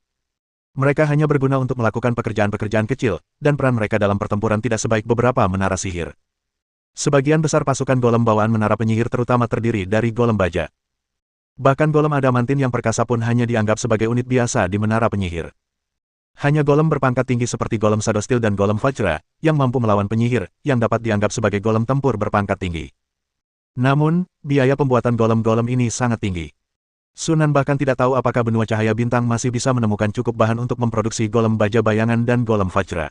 Mereka hanya berguna untuk melakukan pekerjaan-pekerjaan kecil, dan peran mereka dalam pertempuran tidak sebaik beberapa menara sihir. Sebagian besar pasukan golem bawaan menara penyihir terutama terdiri dari golem baja. Bahkan golem adamantin yang perkasa pun hanya dianggap sebagai unit biasa di menara penyihir. Hanya golem berpangkat tinggi seperti golem Shadowsteel dan golem Vajra, yang mampu melawan penyihir, yang dapat dianggap sebagai golem tempur berpangkat tinggi. Namun, biaya pembuatan golem-golem ini sangat tinggi. Sunan bahkan tidak tahu apakah benua cahaya bintang masih bisa menemukan cukup bahan untuk memproduksi golem baja bayangan dan golem Vajra.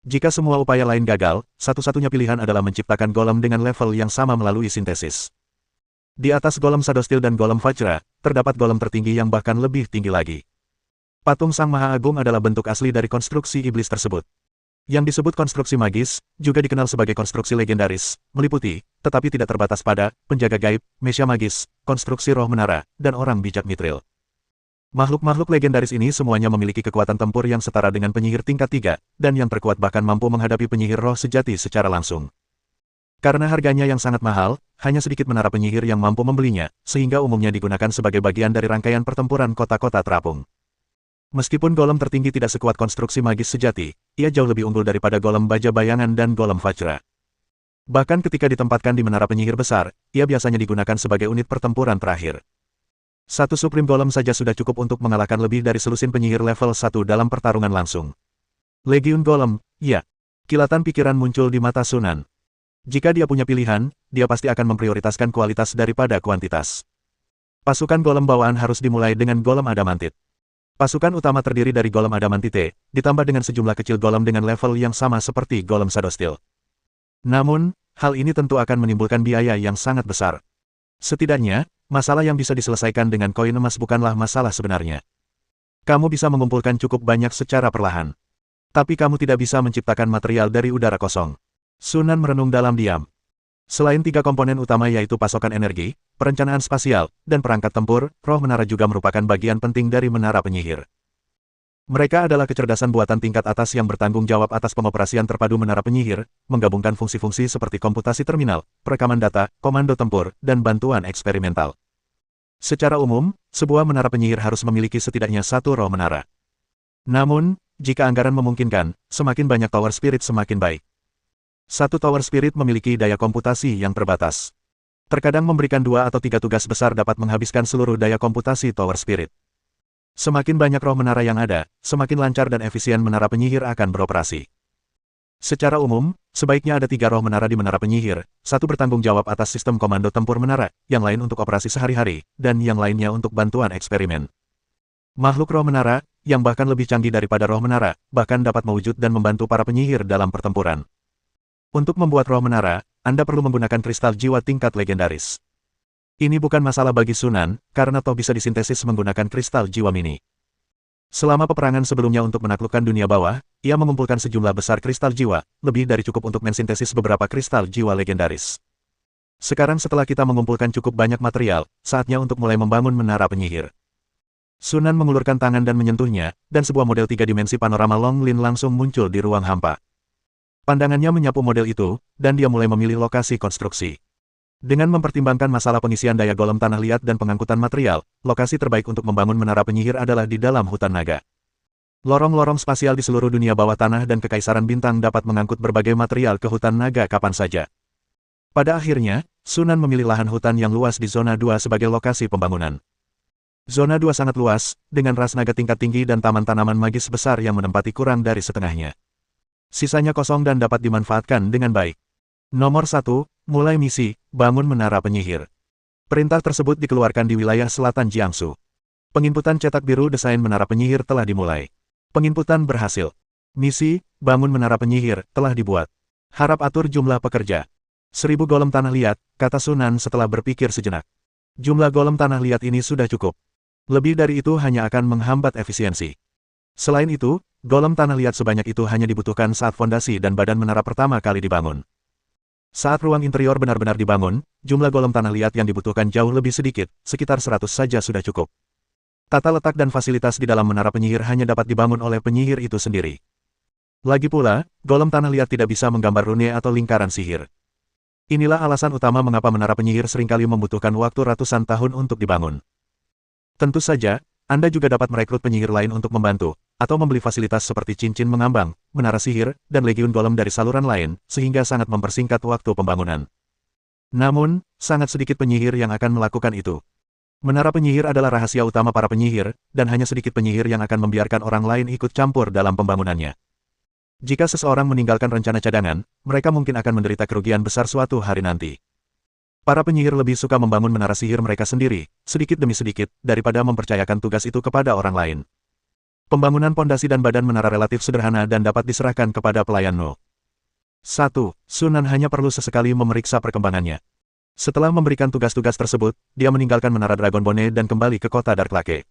Jika semua upaya lain gagal, satu-satunya pilihan adalah menciptakan golem dengan level yang sama melalui sintesis. Di atas golem Shadowsteel dan golem Vajra, terdapat golem tertinggi yang bahkan lebih tinggi lagi. Patung Sang Maha Agung adalah bentuk asli dari konstruksi iblis tersebut. Yang disebut konstruksi magis, juga dikenal sebagai konstruksi legendaris, meliputi, tetapi tidak terbatas pada, penjaga gaib, mesya magis, konstruksi roh menara, dan orang bijak Mithril. Makhluk-makhluk legendaris ini semuanya memiliki kekuatan tempur yang setara dengan penyihir tingkat 3, dan yang terkuat bahkan mampu menghadapi penyihir roh sejati secara langsung. Karena harganya yang sangat mahal, hanya sedikit menara penyihir yang mampu membelinya, sehingga umumnya digunakan sebagai bagian dari rangkaian pertempuran kota-kota terapung. Meskipun golem tertinggi tidak sekuat konstruksi magis sejati, ia jauh lebih unggul daripada golem baja bayangan dan golem Vajra. Bahkan ketika ditempatkan di menara penyihir besar, ia biasanya digunakan sebagai unit pertempuran terakhir. Satu Supreme Golem saja sudah cukup untuk mengalahkan lebih dari selusin penyihir level 1 dalam pertarungan langsung. Legiun Golem, ya. Kilatan pikiran muncul di mata Sunan. Jika dia punya pilihan, dia pasti akan memprioritaskan kualitas daripada kuantitas. Pasukan golem bawaan harus dimulai dengan golem adamantit. Pasukan utama terdiri dari golem adamantite, ditambah dengan sejumlah kecil golem dengan level yang sama seperti golem Shadowsteel. Namun, hal ini tentu akan menimbulkan biaya yang sangat besar. Setidaknya, masalah yang bisa diselesaikan dengan koin emas bukanlah masalah sebenarnya. Kamu bisa mengumpulkan cukup banyak secara perlahan. Tapi kamu tidak bisa menciptakan material dari udara kosong. Sunan merenung dalam diam. Selain tiga komponen utama yaitu pasokan energi, perencanaan spasial, dan perangkat tempur, roh menara juga merupakan bagian penting dari menara penyihir. Mereka adalah kecerdasan buatan tingkat atas yang bertanggung jawab atas pengoperasian terpadu menara penyihir, menggabungkan fungsi-fungsi seperti komputasi terminal, perekaman data, komando tempur, dan bantuan eksperimental. Secara umum, sebuah menara penyihir harus memiliki setidaknya satu roh menara. Namun, jika anggaran memungkinkan, semakin banyak tower spirit semakin baik. Satu tower spirit memiliki daya komputasi yang terbatas. Terkadang memberikan 2 atau 3 tugas besar dapat menghabiskan seluruh daya komputasi tower spirit. Semakin banyak roh menara yang ada, semakin lancar dan efisien menara penyihir akan beroperasi. Secara umum, sebaiknya ada 3 roh menara di menara penyihir, satu bertanggung jawab atas sistem komando tempur menara, yang lain untuk operasi sehari-hari, dan yang lainnya untuk bantuan eksperimen. Makhluk roh menara, yang bahkan lebih canggih daripada roh menara, bahkan dapat mewujud dan membantu para penyihir dalam pertempuran. Untuk membuat roh menara, Anda perlu menggunakan kristal jiwa tingkat legendaris. Ini bukan masalah bagi Sunan, karena toh bisa disintesis menggunakan kristal jiwa mini. Selama peperangan sebelumnya untuk menaklukkan dunia bawah, ia mengumpulkan sejumlah besar kristal jiwa, lebih dari cukup untuk mensintesis beberapa kristal jiwa legendaris. Sekarang setelah kita mengumpulkan cukup banyak material, saatnya untuk mulai membangun menara penyihir. Sunan mengulurkan tangan dan menyentuhnya, dan sebuah model 3 dimensi panorama Long Lin langsung muncul di ruang hampa. Pandangannya menyapu model itu, dan dia mulai memilih lokasi konstruksi. Dengan mempertimbangkan masalah pengisian daya golem tanah liat dan pengangkutan material, lokasi terbaik untuk membangun menara penyihir adalah di dalam hutan naga. Lorong-lorong spasial di seluruh dunia bawah tanah dan Kekaisaran Bintang dapat mengangkut berbagai material ke hutan naga kapan saja. Pada akhirnya, Sunan memilih lahan hutan yang luas di Zona 2 sebagai lokasi pembangunan. Zona 2 sangat luas, dengan ras naga tingkat tinggi dan taman tanaman magis besar yang menempati kurang dari setengahnya. Sisanya kosong dan dapat dimanfaatkan dengan baik. Nomor 1, mulai misi, bangun menara penyihir. Perintah tersebut dikeluarkan di wilayah selatan Jiangsu. Penginputan cetak biru desain menara penyihir telah dimulai. Penginputan berhasil. Misi, bangun menara penyihir, telah dibuat. Harap atur jumlah pekerja. 1000 golem tanah liat, kata Sunan setelah berpikir sejenak. Jumlah golem tanah liat ini sudah cukup. Lebih dari itu hanya akan menghambat efisiensi. Selain itu, golem tanah liat sebanyak itu hanya dibutuhkan saat fondasi dan badan menara pertama kali dibangun. Saat ruang interior benar-benar dibangun, jumlah golem tanah liat yang dibutuhkan jauh lebih sedikit, sekitar 100 saja sudah cukup. Tata letak dan fasilitas di dalam menara penyihir hanya dapat dibangun oleh penyihir itu sendiri. Lagi pula, golem tanah liat tidak bisa menggambar rune atau lingkaran sihir. Inilah alasan utama mengapa menara penyihir seringkali membutuhkan waktu ratusan tahun untuk dibangun. Tentu saja, Anda juga dapat merekrut penyihir lain untuk membantu, atau membeli fasilitas seperti cincin mengambang, menara sihir, dan legiun golem dari saluran lain, sehingga sangat mempersingkat waktu pembangunan. Namun, sangat sedikit penyihir yang akan melakukan itu. Menara penyihir adalah rahasia utama para penyihir, dan hanya sedikit penyihir yang akan membiarkan orang lain ikut campur dalam pembangunannya. Jika seseorang meninggalkan rencana cadangan, mereka mungkin akan menderita kerugian besar suatu hari nanti. Para penyihir lebih suka membangun menara sihir mereka sendiri, sedikit demi sedikit, daripada mempercayakan tugas itu kepada orang lain. Pembangunan pondasi dan badan menara relatif sederhana dan dapat diserahkan kepada pelayan No. 1. Sunan hanya perlu sesekali memeriksa perkembangannya. Setelah memberikan tugas-tugas tersebut, dia meninggalkan menara Dragon Bone dan kembali ke kota Dark Lake.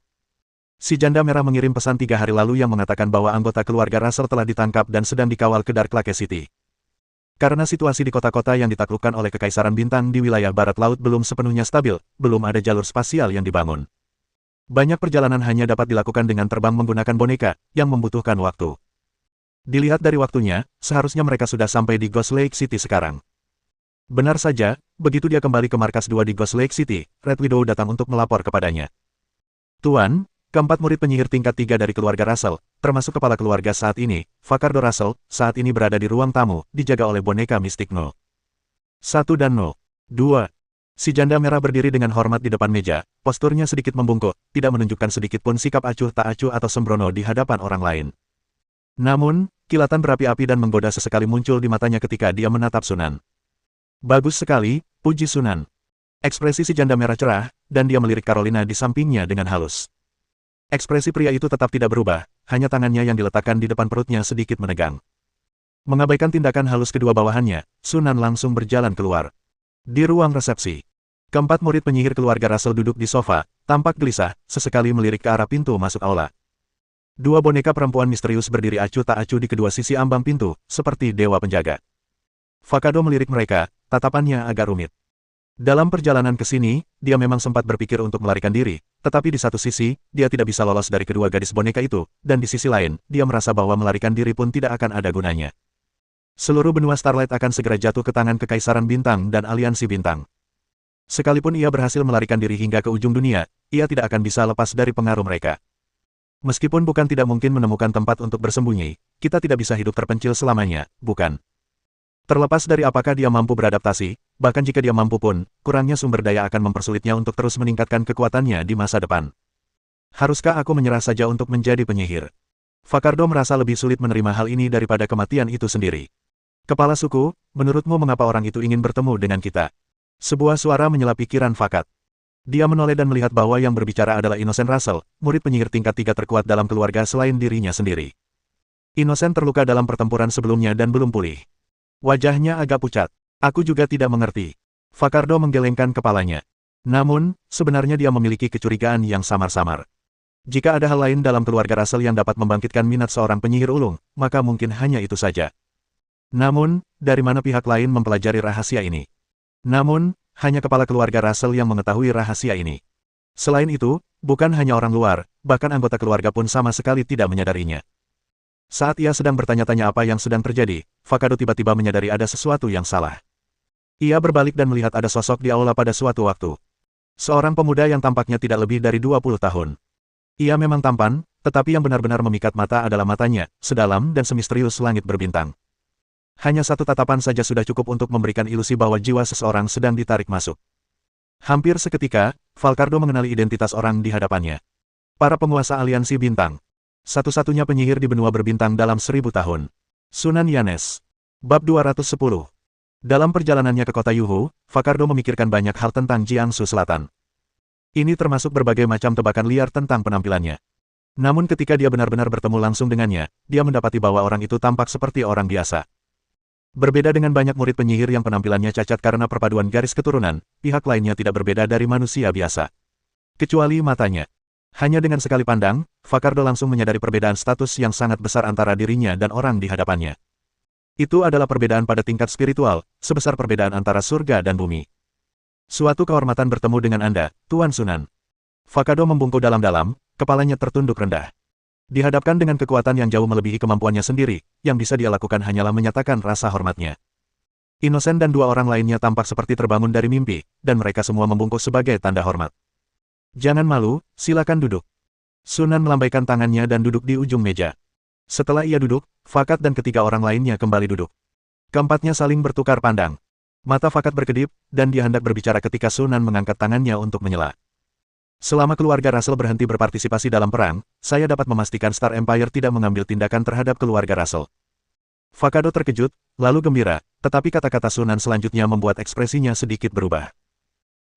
Si janda merah mengirim pesan 3 hari lalu yang mengatakan bahwa anggota keluarga Russell telah ditangkap dan sedang dikawal ke Dark Lake City. Karena situasi di kota-kota yang ditaklukkan oleh Kekaisaran Bintang di wilayah barat laut belum sepenuhnya stabil, belum ada jalur spasial yang dibangun. Banyak perjalanan hanya dapat dilakukan dengan terbang menggunakan boneka, yang membutuhkan waktu. Dilihat dari waktunya, seharusnya mereka sudah sampai di Ghost Lake City sekarang. Benar saja, begitu dia kembali ke markas 2 di Ghost Lake City, Red Widow datang untuk melapor kepadanya. Tuan, keempat murid penyihir tingkat 3 dari keluarga Russell, termasuk kepala keluarga saat ini, Fakardo Russell, saat ini berada di ruang tamu, dijaga oleh boneka mistik No. 1 dan No. 2. Si janda merah berdiri dengan hormat di depan meja, posturnya sedikit membungkuk, tidak menunjukkan sedikit pun sikap acuh tak acuh atau sembrono di hadapan orang lain. Namun, kilatan berapi-api dan menggoda sesekali muncul di matanya ketika dia menatap Sunan. Bagus sekali, puji Sunan. Ekspresi si janda merah cerah, dan dia melirik Carolina di sampingnya dengan halus. Ekspresi pria itu tetap tidak berubah, hanya tangannya yang diletakkan di depan perutnya sedikit menegang. Mengabaikan tindakan halus kedua bawahannya, Sunan langsung berjalan keluar. Di ruang resepsi, keempat murid penyihir keluarga Russell duduk di sofa, tampak gelisah, sesekali melirik ke arah pintu masuk aula. Dua boneka perempuan misterius berdiri acuh tak acuh di kedua sisi ambang pintu, seperti dewa penjaga. Fakado melirik mereka, tatapannya agak rumit. Dalam perjalanan ke sini, dia memang sempat berpikir untuk melarikan diri, tetapi di satu sisi, dia tidak bisa lolos dari kedua gadis boneka itu, dan di sisi lain, dia merasa bahwa melarikan diri pun tidak akan ada gunanya. Seluruh benua Starlight akan segera jatuh ke tangan Kekaisaran Bintang dan Aliansi Bintang. Sekalipun ia berhasil melarikan diri hingga ke ujung dunia, ia tidak akan bisa lepas dari pengaruh mereka. Meskipun bukan tidak mungkin menemukan tempat untuk bersembunyi, kita tidak bisa hidup terpencil selamanya, bukan? Terlepas dari apakah dia mampu beradaptasi, bahkan jika dia mampu pun, kurangnya sumber daya akan mempersulitnya untuk terus meningkatkan kekuatannya di masa depan. Haruskah aku menyerah saja untuk menjadi penyihir? Fakardo merasa lebih sulit menerima hal ini daripada kematian itu sendiri. Kepala suku, menurutmu mengapa orang itu ingin bertemu dengan kita? Sebuah suara menyela pikiran Fakat. Dia menoleh dan melihat bahwa yang berbicara adalah Innocent Russell, murid penyihir tingkat 3 terkuat dalam keluarga selain dirinya sendiri. Innocent terluka dalam pertempuran sebelumnya dan belum pulih. Wajahnya agak pucat. Aku juga tidak mengerti. Fakardo menggelengkan kepalanya. Namun, sebenarnya dia memiliki kecurigaan yang samar-samar. Jika ada hal lain dalam keluarga Russell yang dapat membangkitkan minat seorang penyihir ulung, maka mungkin hanya itu saja. Namun, dari mana pihak lain mempelajari rahasia ini? Namun, hanya kepala keluarga Russell yang mengetahui rahasia ini. Selain itu, bukan hanya orang luar, bahkan anggota keluarga pun sama sekali tidak menyadarinya. Saat ia sedang bertanya-tanya apa yang sedang terjadi, Fakado tiba-tiba menyadari ada sesuatu yang salah. Ia berbalik dan melihat ada sosok di aula pada suatu waktu. Seorang pemuda yang tampaknya tidak lebih dari 20 tahun. Ia memang tampan, tetapi yang benar-benar memikat mata adalah matanya, sedalam dan semisterius langit berbintang. Hanya satu tatapan saja sudah cukup untuk memberikan ilusi bahwa jiwa seseorang sedang ditarik masuk. Hampir seketika, Falcardo mengenali identitas orang di hadapannya. Para penguasa aliansi bintang. Satu-satunya penyihir di benua berbintang dalam 1000 tahun. Sunan Yanes. Bab 210. Dalam perjalanannya ke kota Yuhu, Falcardo memikirkan banyak hal tentang Jiangsu Selatan. Ini termasuk berbagai macam tebakan liar tentang penampilannya. Namun ketika dia benar-benar bertemu langsung dengannya, dia mendapati bahwa orang itu tampak seperti orang biasa. Berbeda dengan banyak murid penyihir yang penampilannya cacat karena perpaduan garis keturunan, pihak lainnya tidak berbeda dari manusia biasa. Kecuali matanya. Hanya dengan sekali pandang, Falcardo langsung menyadari perbedaan status yang sangat besar antara dirinya dan orang di hadapannya. Itu adalah perbedaan pada tingkat spiritual, sebesar perbedaan antara surga dan bumi. Suatu kehormatan bertemu dengan Anda, Tuan Sunan. Falcardo membungkuk dalam-dalam, kepalanya tertunduk rendah. Dihadapkan dengan kekuatan yang jauh melebihi kemampuannya sendiri, yang bisa dia lakukan hanyalah menyatakan rasa hormatnya. Inosen dan dua orang lainnya tampak seperti terbangun dari mimpi, dan mereka semua membungkuk sebagai tanda hormat. Jangan malu, silakan duduk. Sunan melambaikan tangannya dan duduk di ujung meja. Setelah ia duduk, Fakat dan ketiga orang lainnya kembali duduk. Keempatnya saling bertukar pandang. Mata Fakat berkedip, dan dia hendak berbicara ketika Sunan mengangkat tangannya untuk menyela. Selama keluarga Russell berhenti berpartisipasi dalam perang, saya dapat memastikan Star Empire tidak mengambil tindakan terhadap keluarga Russell. Fakado terkejut, lalu gembira, tetapi kata-kata Sunan selanjutnya membuat ekspresinya sedikit berubah.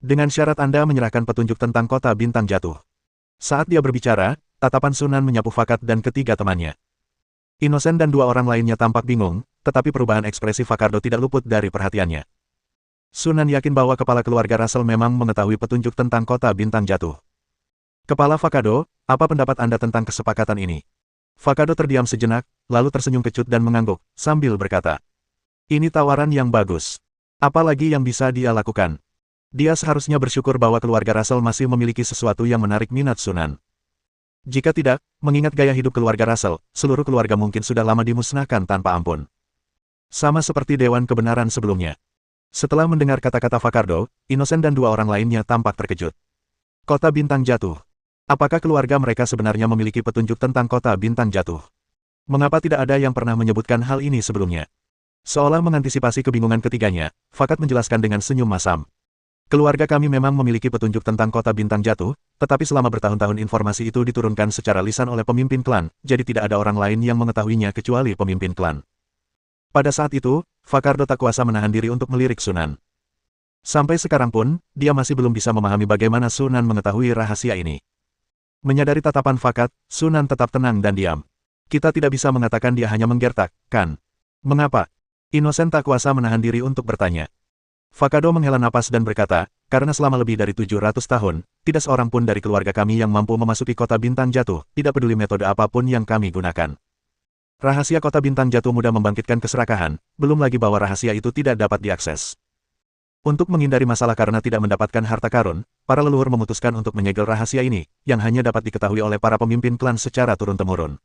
Dengan syarat Anda menyerahkan petunjuk tentang kota bintang jatuh. Saat dia berbicara, tatapan Sunan menyapu Fakat dan ketiga temannya. Inosen dan dua orang lainnya tampak bingung, tetapi perubahan ekspresi Fakardo tidak luput dari perhatiannya. Sunan yakin bahwa kepala keluarga Russell memang mengetahui petunjuk tentang kota bintang jatuh. Kepala Fakado, apa pendapat Anda tentang kesepakatan ini? Fakado terdiam sejenak, lalu tersenyum kecut dan mengangguk, sambil berkata, ini tawaran yang bagus. Apalagi yang bisa dia lakukan? Dia seharusnya bersyukur bahwa keluarga Russell masih memiliki sesuatu yang menarik minat Sunan. Jika tidak, mengingat gaya hidup keluarga Russell, seluruh keluarga mungkin sudah lama dimusnahkan tanpa ampun. Sama seperti Dewan Kebenaran sebelumnya. Setelah mendengar kata-kata Fakardo, Inosen dan dua orang lainnya tampak terkejut. Kota bintang jatuh. Apakah keluarga mereka sebenarnya memiliki petunjuk tentang kota bintang jatuh? Mengapa tidak ada yang pernah menyebutkan hal ini sebelumnya? Seolah mengantisipasi kebingungan ketiganya, Fakat menjelaskan dengan senyum masam. Keluarga kami memang memiliki petunjuk tentang kota bintang jatuh, tetapi selama bertahun-tahun informasi itu diturunkan secara lisan oleh pemimpin klan, jadi tidak ada orang lain yang mengetahuinya kecuali pemimpin klan. Pada saat itu, Fakardo tak kuasa menahan diri untuk melirik Sunan. Sampai sekarang pun, dia masih belum bisa memahami bagaimana Sunan mengetahui rahasia ini. Menyadari tatapan Fakat, Sunan tetap tenang dan diam. Kita tidak bisa mengatakan dia hanya menggertak, kan? Mengapa? Inosen tak kuasa menahan diri untuk bertanya. Fakado menghela napas dan berkata, karena selama lebih dari 700 tahun, tidak seorang pun dari keluarga kami yang mampu memasuki kota bintang jatuh, tidak peduli metode apapun yang kami gunakan. Rahasia kota bintang jatuh mudah membangkitkan keserakahan, belum lagi bahwa rahasia itu tidak dapat diakses. Untuk menghindari masalah karena tidak mendapatkan harta karun, para leluhur memutuskan untuk menyegel rahasia ini, yang hanya dapat diketahui oleh para pemimpin klan secara turun-temurun.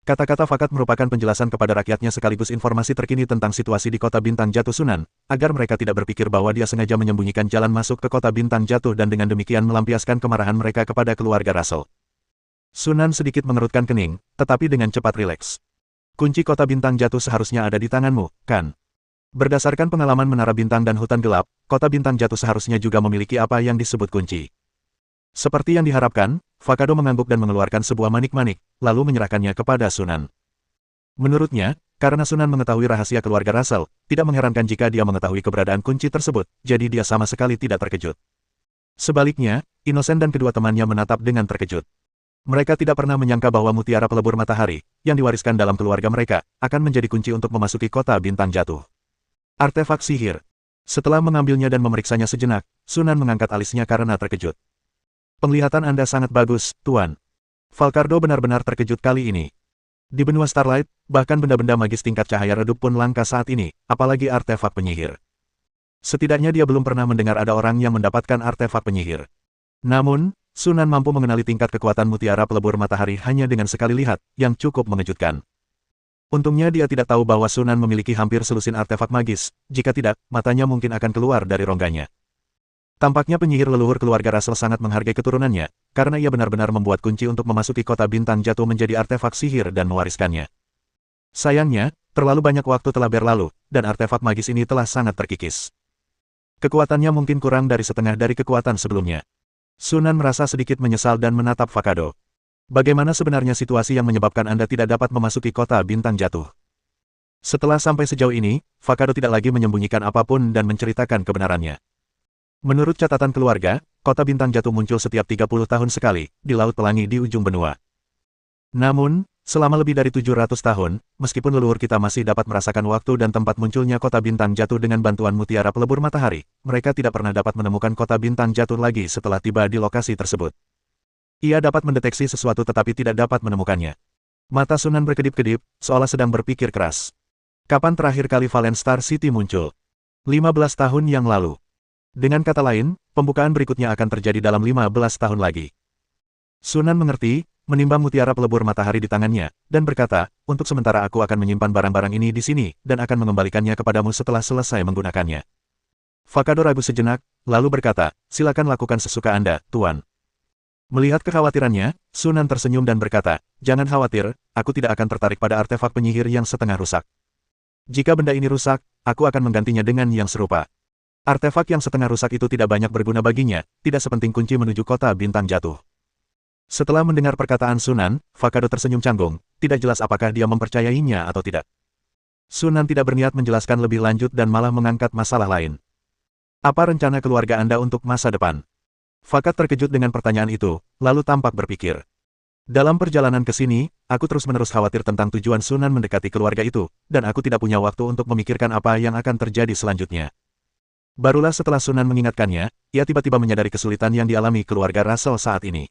Kata-kata Fakat merupakan penjelasan kepada rakyatnya sekaligus informasi terkini tentang situasi di kota bintang jatuh Sunan, agar mereka tidak berpikir bahwa dia sengaja menyembunyikan jalan masuk ke kota bintang jatuh dan dengan demikian melampiaskan kemarahan mereka kepada keluarga Russell. Sunan sedikit mengerutkan kening, tetapi dengan cepat rileks. Kunci kota bintang jatuh seharusnya ada di tanganmu, kan? Berdasarkan pengalaman menara bintang dan hutan gelap, kota bintang jatuh seharusnya juga memiliki apa yang disebut kunci. Seperti yang diharapkan, Fakado mengangguk dan mengeluarkan sebuah manik-manik, lalu menyerahkannya kepada Sunan. Menurutnya, karena Sunan mengetahui rahasia keluarga Russell, tidak mengherankan jika dia mengetahui keberadaan kunci tersebut, jadi dia sama sekali tidak terkejut. Sebaliknya, Inosen dan kedua temannya menatap dengan terkejut. Mereka tidak pernah menyangka bahwa mutiara pelebur matahari, yang diwariskan dalam keluarga mereka, akan menjadi kunci untuk memasuki kota bintang jatuh. Artefak sihir. Setelah mengambilnya dan memeriksanya sejenak, Sunan mengangkat alisnya karena terkejut. Penglihatan Anda sangat bagus, Tuan. Valkardo benar-benar terkejut kali ini. Di benua Starlight, bahkan benda-benda magis tingkat cahaya redup pun langka saat ini, apalagi artefak penyihir. Setidaknya dia belum pernah mendengar ada orang yang mendapatkan artefak penyihir. Namun, Sunan mampu mengenali tingkat kekuatan mutiara pelebur matahari hanya dengan sekali lihat, yang cukup mengejutkan. Untungnya dia tidak tahu bahwa Sunan memiliki hampir selusin artefak magis, jika tidak, matanya mungkin akan keluar dari rongganya. Tampaknya penyihir leluhur keluarga Russell sangat menghargai keturunannya, karena ia benar-benar membuat kunci untuk memasuki kota bintang jatuh menjadi artefak sihir dan mewariskannya. Sayangnya, terlalu banyak waktu telah berlalu, dan artefak magis ini telah sangat terkikis. Kekuatannya mungkin kurang dari setengah dari kekuatan sebelumnya. Sunan merasa sedikit menyesal dan menatap Vakado. Bagaimana sebenarnya situasi yang menyebabkan Anda tidak dapat memasuki kota bintang jatuh? Setelah sampai sejauh ini, Vakado tidak lagi menyembunyikan apapun dan menceritakan kebenarannya. Menurut catatan keluarga, kota bintang jatuh muncul setiap 30 tahun sekali, di Laut Pelangi di ujung benua. Namun, selama lebih dari 700 tahun, meskipun leluhur kita masih dapat merasakan waktu dan tempat munculnya kota bintang jatuh dengan bantuan mutiara pelebur matahari, mereka tidak pernah dapat menemukan kota bintang jatuh lagi setelah tiba di lokasi tersebut. Ia dapat mendeteksi sesuatu tetapi tidak dapat menemukannya. Mata Sunan berkedip-kedip, seolah sedang berpikir keras. Kapan terakhir kali Valen Star City muncul? 15 tahun yang lalu. Dengan kata lain, pembukaan berikutnya akan terjadi dalam 15 tahun lagi. Sunan mengerti, menimbang mutiara pelebur matahari di tangannya, dan berkata, untuk sementara aku akan menyimpan barang-barang ini di sini, dan akan mengembalikannya kepadamu setelah selesai menggunakannya. Vakado ragu sejenak, lalu berkata, silakan lakukan sesuka Anda, Tuan. Melihat kekhawatirannya, Sunan tersenyum dan berkata, jangan khawatir, aku tidak akan tertarik pada artefak penyihir yang setengah rusak. Jika benda ini rusak, aku akan menggantinya dengan yang serupa. Artefak yang setengah rusak itu tidak banyak berguna baginya, tidak sepenting kunci menuju kota bintang jatuh. Setelah mendengar perkataan Sunan, Vakado tersenyum canggung, tidak jelas apakah dia mempercayainya atau tidak. Sunan tidak berniat menjelaskan lebih lanjut dan malah mengangkat masalah lain. Apa rencana keluarga Anda untuk masa depan? Vakad terkejut dengan pertanyaan itu, lalu tampak berpikir. Dalam perjalanan ke sini, aku terus-menerus khawatir tentang tujuan Sunan mendekati keluarga itu, dan aku tidak punya waktu untuk memikirkan apa yang akan terjadi selanjutnya. Barulah setelah Sunan mengingatkannya, ia tiba-tiba menyadari kesulitan yang dialami keluarga Russell saat ini.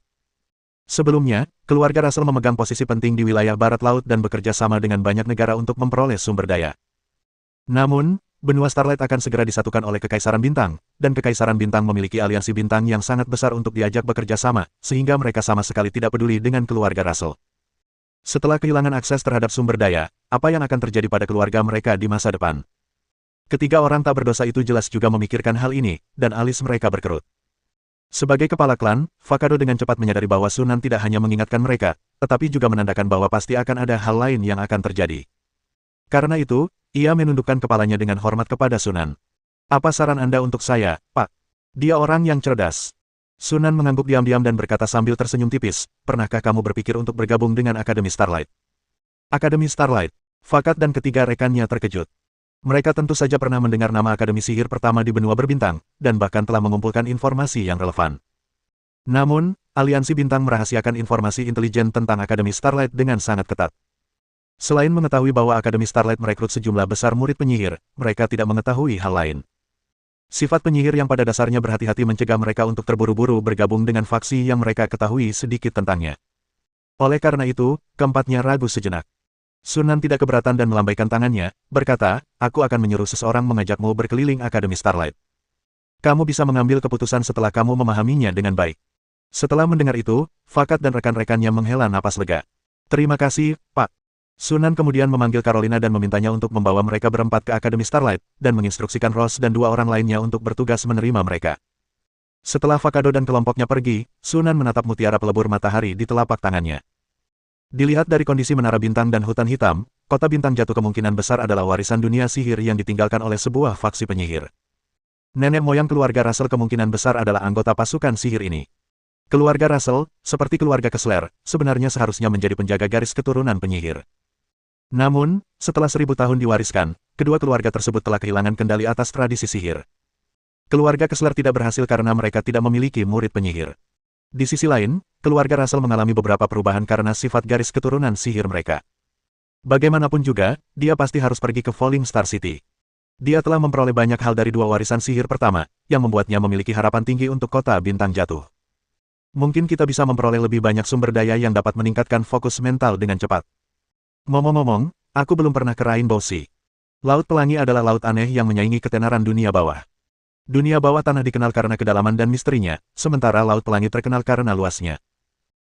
Sebelumnya, keluarga Russell memegang posisi penting di wilayah barat laut dan bekerja sama dengan banyak negara untuk memperoleh sumber daya. Namun, benua Starlight akan segera disatukan oleh Kekaisaran Bintang, dan Kekaisaran Bintang memiliki aliansi bintang yang sangat besar untuk diajak bekerja sama, sehingga mereka sama sekali tidak peduli dengan keluarga Russell. Setelah kehilangan akses terhadap sumber daya, apa yang akan terjadi pada keluarga mereka di masa depan? Ketiga orang tak berdosa itu jelas juga memikirkan hal ini, dan alis mereka berkerut. Sebagai kepala klan, Vakado dengan cepat menyadari bahwa Sunan tidak hanya mengingatkan mereka, tetapi juga menandakan bahwa pasti akan ada hal lain yang akan terjadi. Karena itu, ia menundukkan kepalanya dengan hormat kepada Sunan. Apa saran Anda untuk saya, Pak? Dia orang yang cerdas. Sunan mengangguk diam-diam dan berkata sambil tersenyum tipis, pernahkah kamu berpikir untuk bergabung dengan Akademi Starlight? Akademi Starlight. Vakad dan ketiga rekannya terkejut. Mereka tentu saja pernah mendengar nama Akademi Sihir pertama di benua berbintang, dan bahkan telah mengumpulkan informasi yang relevan. Namun, Aliansi Bintang merahasiakan informasi intelijen tentang Akademi Starlight dengan sangat ketat. Selain mengetahui bahwa Akademi Starlight merekrut sejumlah besar murid penyihir, mereka tidak mengetahui hal lain. Sifat penyihir yang pada dasarnya berhati-hati mencegah mereka untuk terburu-buru bergabung dengan faksi yang mereka ketahui sedikit tentangnya. Oleh karena itu, keempatnya ragu sejenak. Sunan tidak keberatan dan melambaikan tangannya, berkata, aku akan menyuruh seseorang mengajakmu berkeliling Akademi Starlight. Kamu bisa mengambil keputusan setelah kamu memahaminya dengan baik. Setelah mendengar itu, Vakad dan rekan-rekannya menghela napas lega. Terima kasih, Pak. Sunan kemudian memanggil Carolina dan memintanya untuk membawa mereka berempat ke Akademi Starlight, dan menginstruksikan Ross dan dua orang lainnya untuk bertugas menerima mereka. Setelah Vakado dan kelompoknya pergi, Sunan menatap mutiara pelebur matahari di telapak tangannya. Dilihat dari kondisi menara bintang dan hutan hitam, kota bintang jatuh kemungkinan besar adalah warisan dunia sihir yang ditinggalkan oleh sebuah faksi penyihir. Nenek moyang keluarga Russell kemungkinan besar adalah anggota pasukan sihir ini. Keluarga Russell, seperti keluarga Kessler, sebenarnya seharusnya menjadi penjaga garis keturunan penyihir. Namun, setelah 1000 tahun diwariskan, kedua keluarga tersebut telah kehilangan kendali atas tradisi sihir. Keluarga Kessler tidak berhasil karena mereka tidak memiliki murid penyihir. Di sisi lain, keluarga Russell mengalami beberapa perubahan karena sifat garis keturunan sihir mereka. Bagaimanapun juga, dia pasti harus pergi ke Falling Star City. Dia telah memperoleh banyak hal dari dua warisan sihir pertama, yang membuatnya memiliki harapan tinggi untuk kota bintang jatuh. Mungkin kita bisa memperoleh lebih banyak sumber daya yang dapat meningkatkan fokus mental dengan cepat. Ngomong-ngomong, aku belum pernah ke Rainbow Sea. Laut Pelangi adalah laut aneh yang menyaingi ketenaran dunia bawah. Dunia bawah tanah dikenal karena kedalaman dan misterinya, sementara Laut Pelangi terkenal karena luasnya.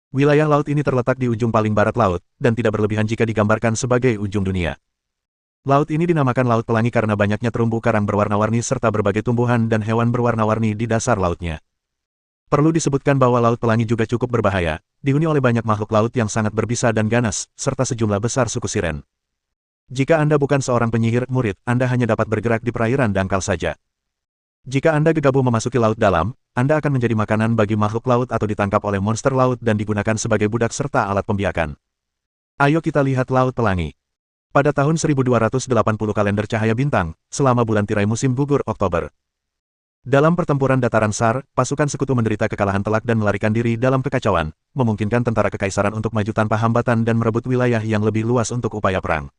Wilayah laut ini terletak di ujung paling barat laut, dan tidak berlebihan jika digambarkan sebagai ujung dunia. Laut ini dinamakan Laut Pelangi karena banyaknya terumbu karang berwarna-warni serta berbagai tumbuhan dan hewan berwarna-warni di dasar lautnya. Perlu disebutkan bahwa Laut Pelangi juga cukup berbahaya, dihuni oleh banyak makhluk laut yang sangat berbisa dan ganas, serta sejumlah besar suku siren. Jika Anda bukan seorang penyihir murid, Anda hanya dapat bergerak di perairan dangkal saja. Jika Anda gegabah memasuki laut dalam, Anda akan menjadi makanan bagi makhluk laut atau ditangkap oleh monster laut dan digunakan sebagai budak serta alat pembiakan. Ayo kita lihat Laut Pelangi. Pada tahun 1280 kalender cahaya bintang, selama bulan tirai musim gugur Oktober. Dalam pertempuran dataran Sar, pasukan sekutu menderita kekalahan telak dan melarikan diri dalam kekacauan, memungkinkan tentara kekaisaran untuk maju tanpa hambatan dan merebut wilayah yang lebih luas untuk upaya perang.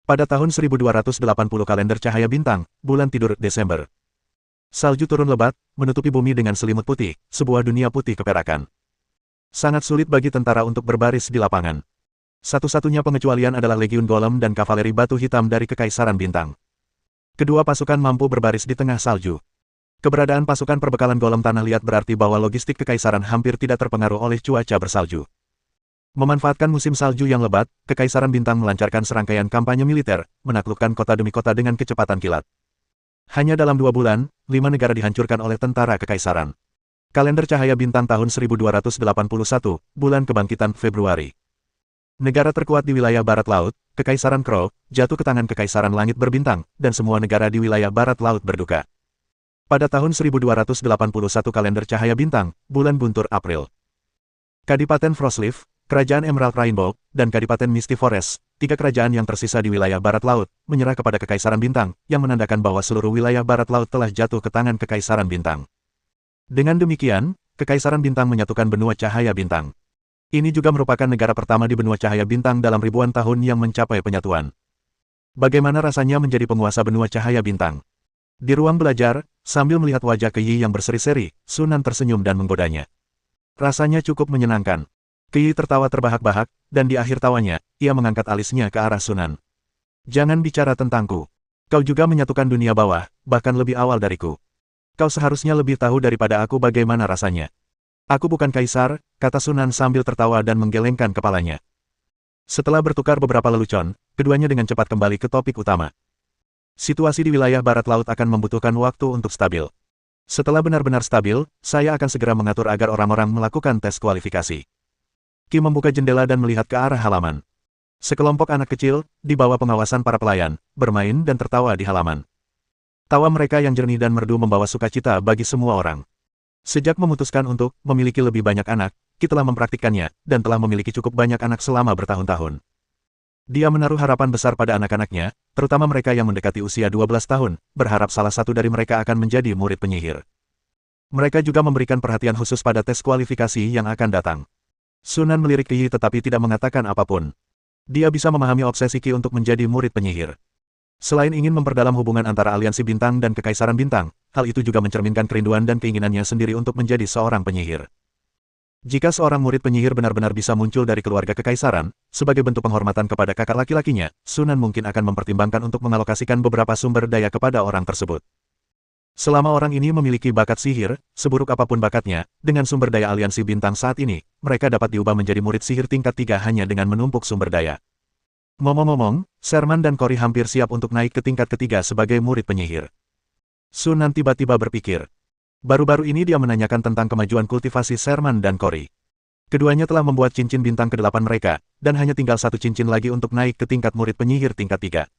Pada tahun 1280 kalender cahaya bintang, bulan tidur Desember. Salju turun lebat, menutupi bumi dengan selimut putih, sebuah dunia putih keperakan. Sangat sulit bagi tentara untuk berbaris di lapangan. Satu-satunya pengecualian adalah Legiun Golem dan kavaleri batu hitam dari Kekaisaran Bintang. Kedua pasukan mampu berbaris di tengah salju. Keberadaan pasukan perbekalan golem tanah liat berarti bahwa logistik kekaisaran hampir tidak terpengaruh oleh cuaca bersalju. Memanfaatkan musim salju yang lebat, Kekaisaran Bintang melancarkan serangkaian kampanye militer, menaklukkan kota demi kota dengan kecepatan kilat. Hanya dalam 2 bulan, 5 negara dihancurkan oleh tentara kekaisaran. Kalender cahaya bintang tahun 1281, bulan kebangkitan Februari. Negara terkuat di wilayah barat laut, Kekaisaran Crow, jatuh ke tangan Kekaisaran Langit Berbintang, dan semua negara di wilayah barat laut berduka. Pada tahun 1281 kalender cahaya bintang, bulan guntur April. Kadipaten Frostleaf, Kerajaan Emerald Rainbow, dan Kadipaten Misty Forest, 3 kerajaan yang tersisa di wilayah barat laut, menyerah kepada Kekaisaran Bintang, yang menandakan bahwa seluruh wilayah barat laut telah jatuh ke tangan Kekaisaran Bintang. Dengan demikian, Kekaisaran Bintang menyatukan benua cahaya bintang. Ini juga merupakan negara pertama di benua cahaya bintang dalam ribuan tahun yang mencapai penyatuan. Bagaimana rasanya menjadi penguasa benua cahaya bintang? Di ruang belajar, sambil melihat wajah Keyi yang berseri-seri, Sunan tersenyum dan menggodanya. Rasanya cukup menyenangkan. Keyi tertawa terbahak-bahak, dan di akhir tawanya, ia mengangkat alisnya ke arah Sunan. Jangan bicara tentangku. Kau juga menyatukan dunia bawah, bahkan lebih awal dariku. Kau seharusnya lebih tahu daripada aku bagaimana rasanya. Aku bukan kaisar, kata Sunan sambil tertawa dan menggelengkan kepalanya. Setelah bertukar beberapa lelucon, keduanya dengan cepat kembali ke topik utama. Situasi di wilayah barat laut akan membutuhkan waktu untuk stabil. Setelah benar-benar stabil, saya akan segera mengatur agar orang-orang melakukan tes kualifikasi. Ki membuka jendela dan melihat ke arah halaman. Sekelompok anak kecil, di bawah pengawasan para pelayan, bermain dan tertawa di halaman. Tawa mereka yang jernih dan merdu membawa sukacita bagi semua orang. Sejak memutuskan untuk memiliki lebih banyak anak, Ki telah mempraktikkannya, dan telah memiliki cukup banyak anak selama bertahun-tahun. Dia menaruh harapan besar pada anak-anaknya, terutama mereka yang mendekati usia 12 tahun, berharap salah satu dari mereka akan menjadi murid penyihir. Mereka juga memberikan perhatian khusus pada tes kualifikasi yang akan datang. Sunan melirik Ki tetapi tidak mengatakan apapun. Dia bisa memahami obsesi Ki untuk menjadi murid penyihir. Selain ingin memperdalam hubungan antara aliansi bintang dan Kekaisaran Bintang, hal itu juga mencerminkan kerinduan dan keinginannya sendiri untuk menjadi seorang penyihir. Jika seorang murid penyihir benar-benar bisa muncul dari keluarga kekaisaran, sebagai bentuk penghormatan kepada kakak laki-lakinya, Sunan mungkin akan mempertimbangkan untuk mengalokasikan beberapa sumber daya kepada orang tersebut. Selama orang ini memiliki bakat sihir, seburuk apapun bakatnya, dengan sumber daya aliansi bintang saat ini, mereka dapat diubah menjadi murid sihir tingkat 3 hanya dengan menumpuk sumber daya. Ngomong-ngomong, Sherman dan Cory hampir siap untuk naik ke tingkat ketiga sebagai murid penyihir. Sunan tiba-tiba berpikir. Baru-baru ini dia menanyakan tentang kemajuan kultivasi Sherman dan Cory. Keduanya telah membuat cincin bintang ke-8 mereka, dan hanya tinggal 1 cincin lagi untuk naik ke tingkat murid penyihir tingkat 3.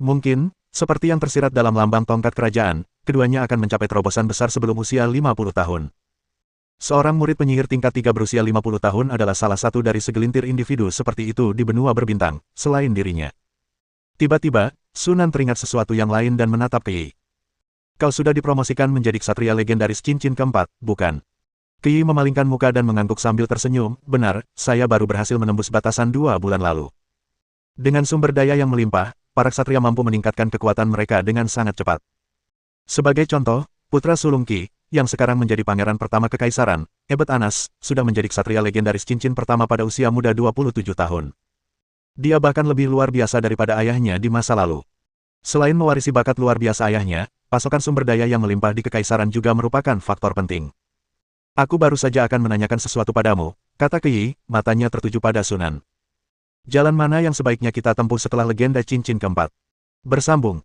Mungkin, seperti yang tersirat dalam lambang tongkat kerajaan, keduanya akan mencapai terobosan besar sebelum usia 50 tahun. Seorang murid penyihir tingkat 3 berusia 50 tahun adalah salah satu dari segelintir individu seperti itu di benua berbintang, selain dirinya. Tiba-tiba, Sunan teringat sesuatu yang lain dan menatap Keyi. Kau sudah dipromosikan menjadi ksatria legendaris cincin keempat, bukan? Keyi memalingkan muka dan mengangguk sambil tersenyum, benar, saya baru berhasil menembus batasan 2 bulan lalu. Dengan sumber daya yang melimpah, para ksatria mampu meningkatkan kekuatan mereka dengan sangat cepat. Sebagai contoh, putra sulung Ki, yang sekarang menjadi pangeran pertama kekaisaran, Ebet Anas, sudah menjadi ksatria legendaris cincin pertama pada usia muda 27 tahun. Dia bahkan lebih luar biasa daripada ayahnya di masa lalu. Selain mewarisi bakat luar biasa ayahnya, pasokan sumber daya yang melimpah di kekaisaran juga merupakan faktor penting. Aku baru saja akan menanyakan sesuatu padamu, kata Kei, matanya tertuju pada Sunan. Jalan mana yang sebaiknya kita tempuh setelah legenda cincin keempat? Bersambung.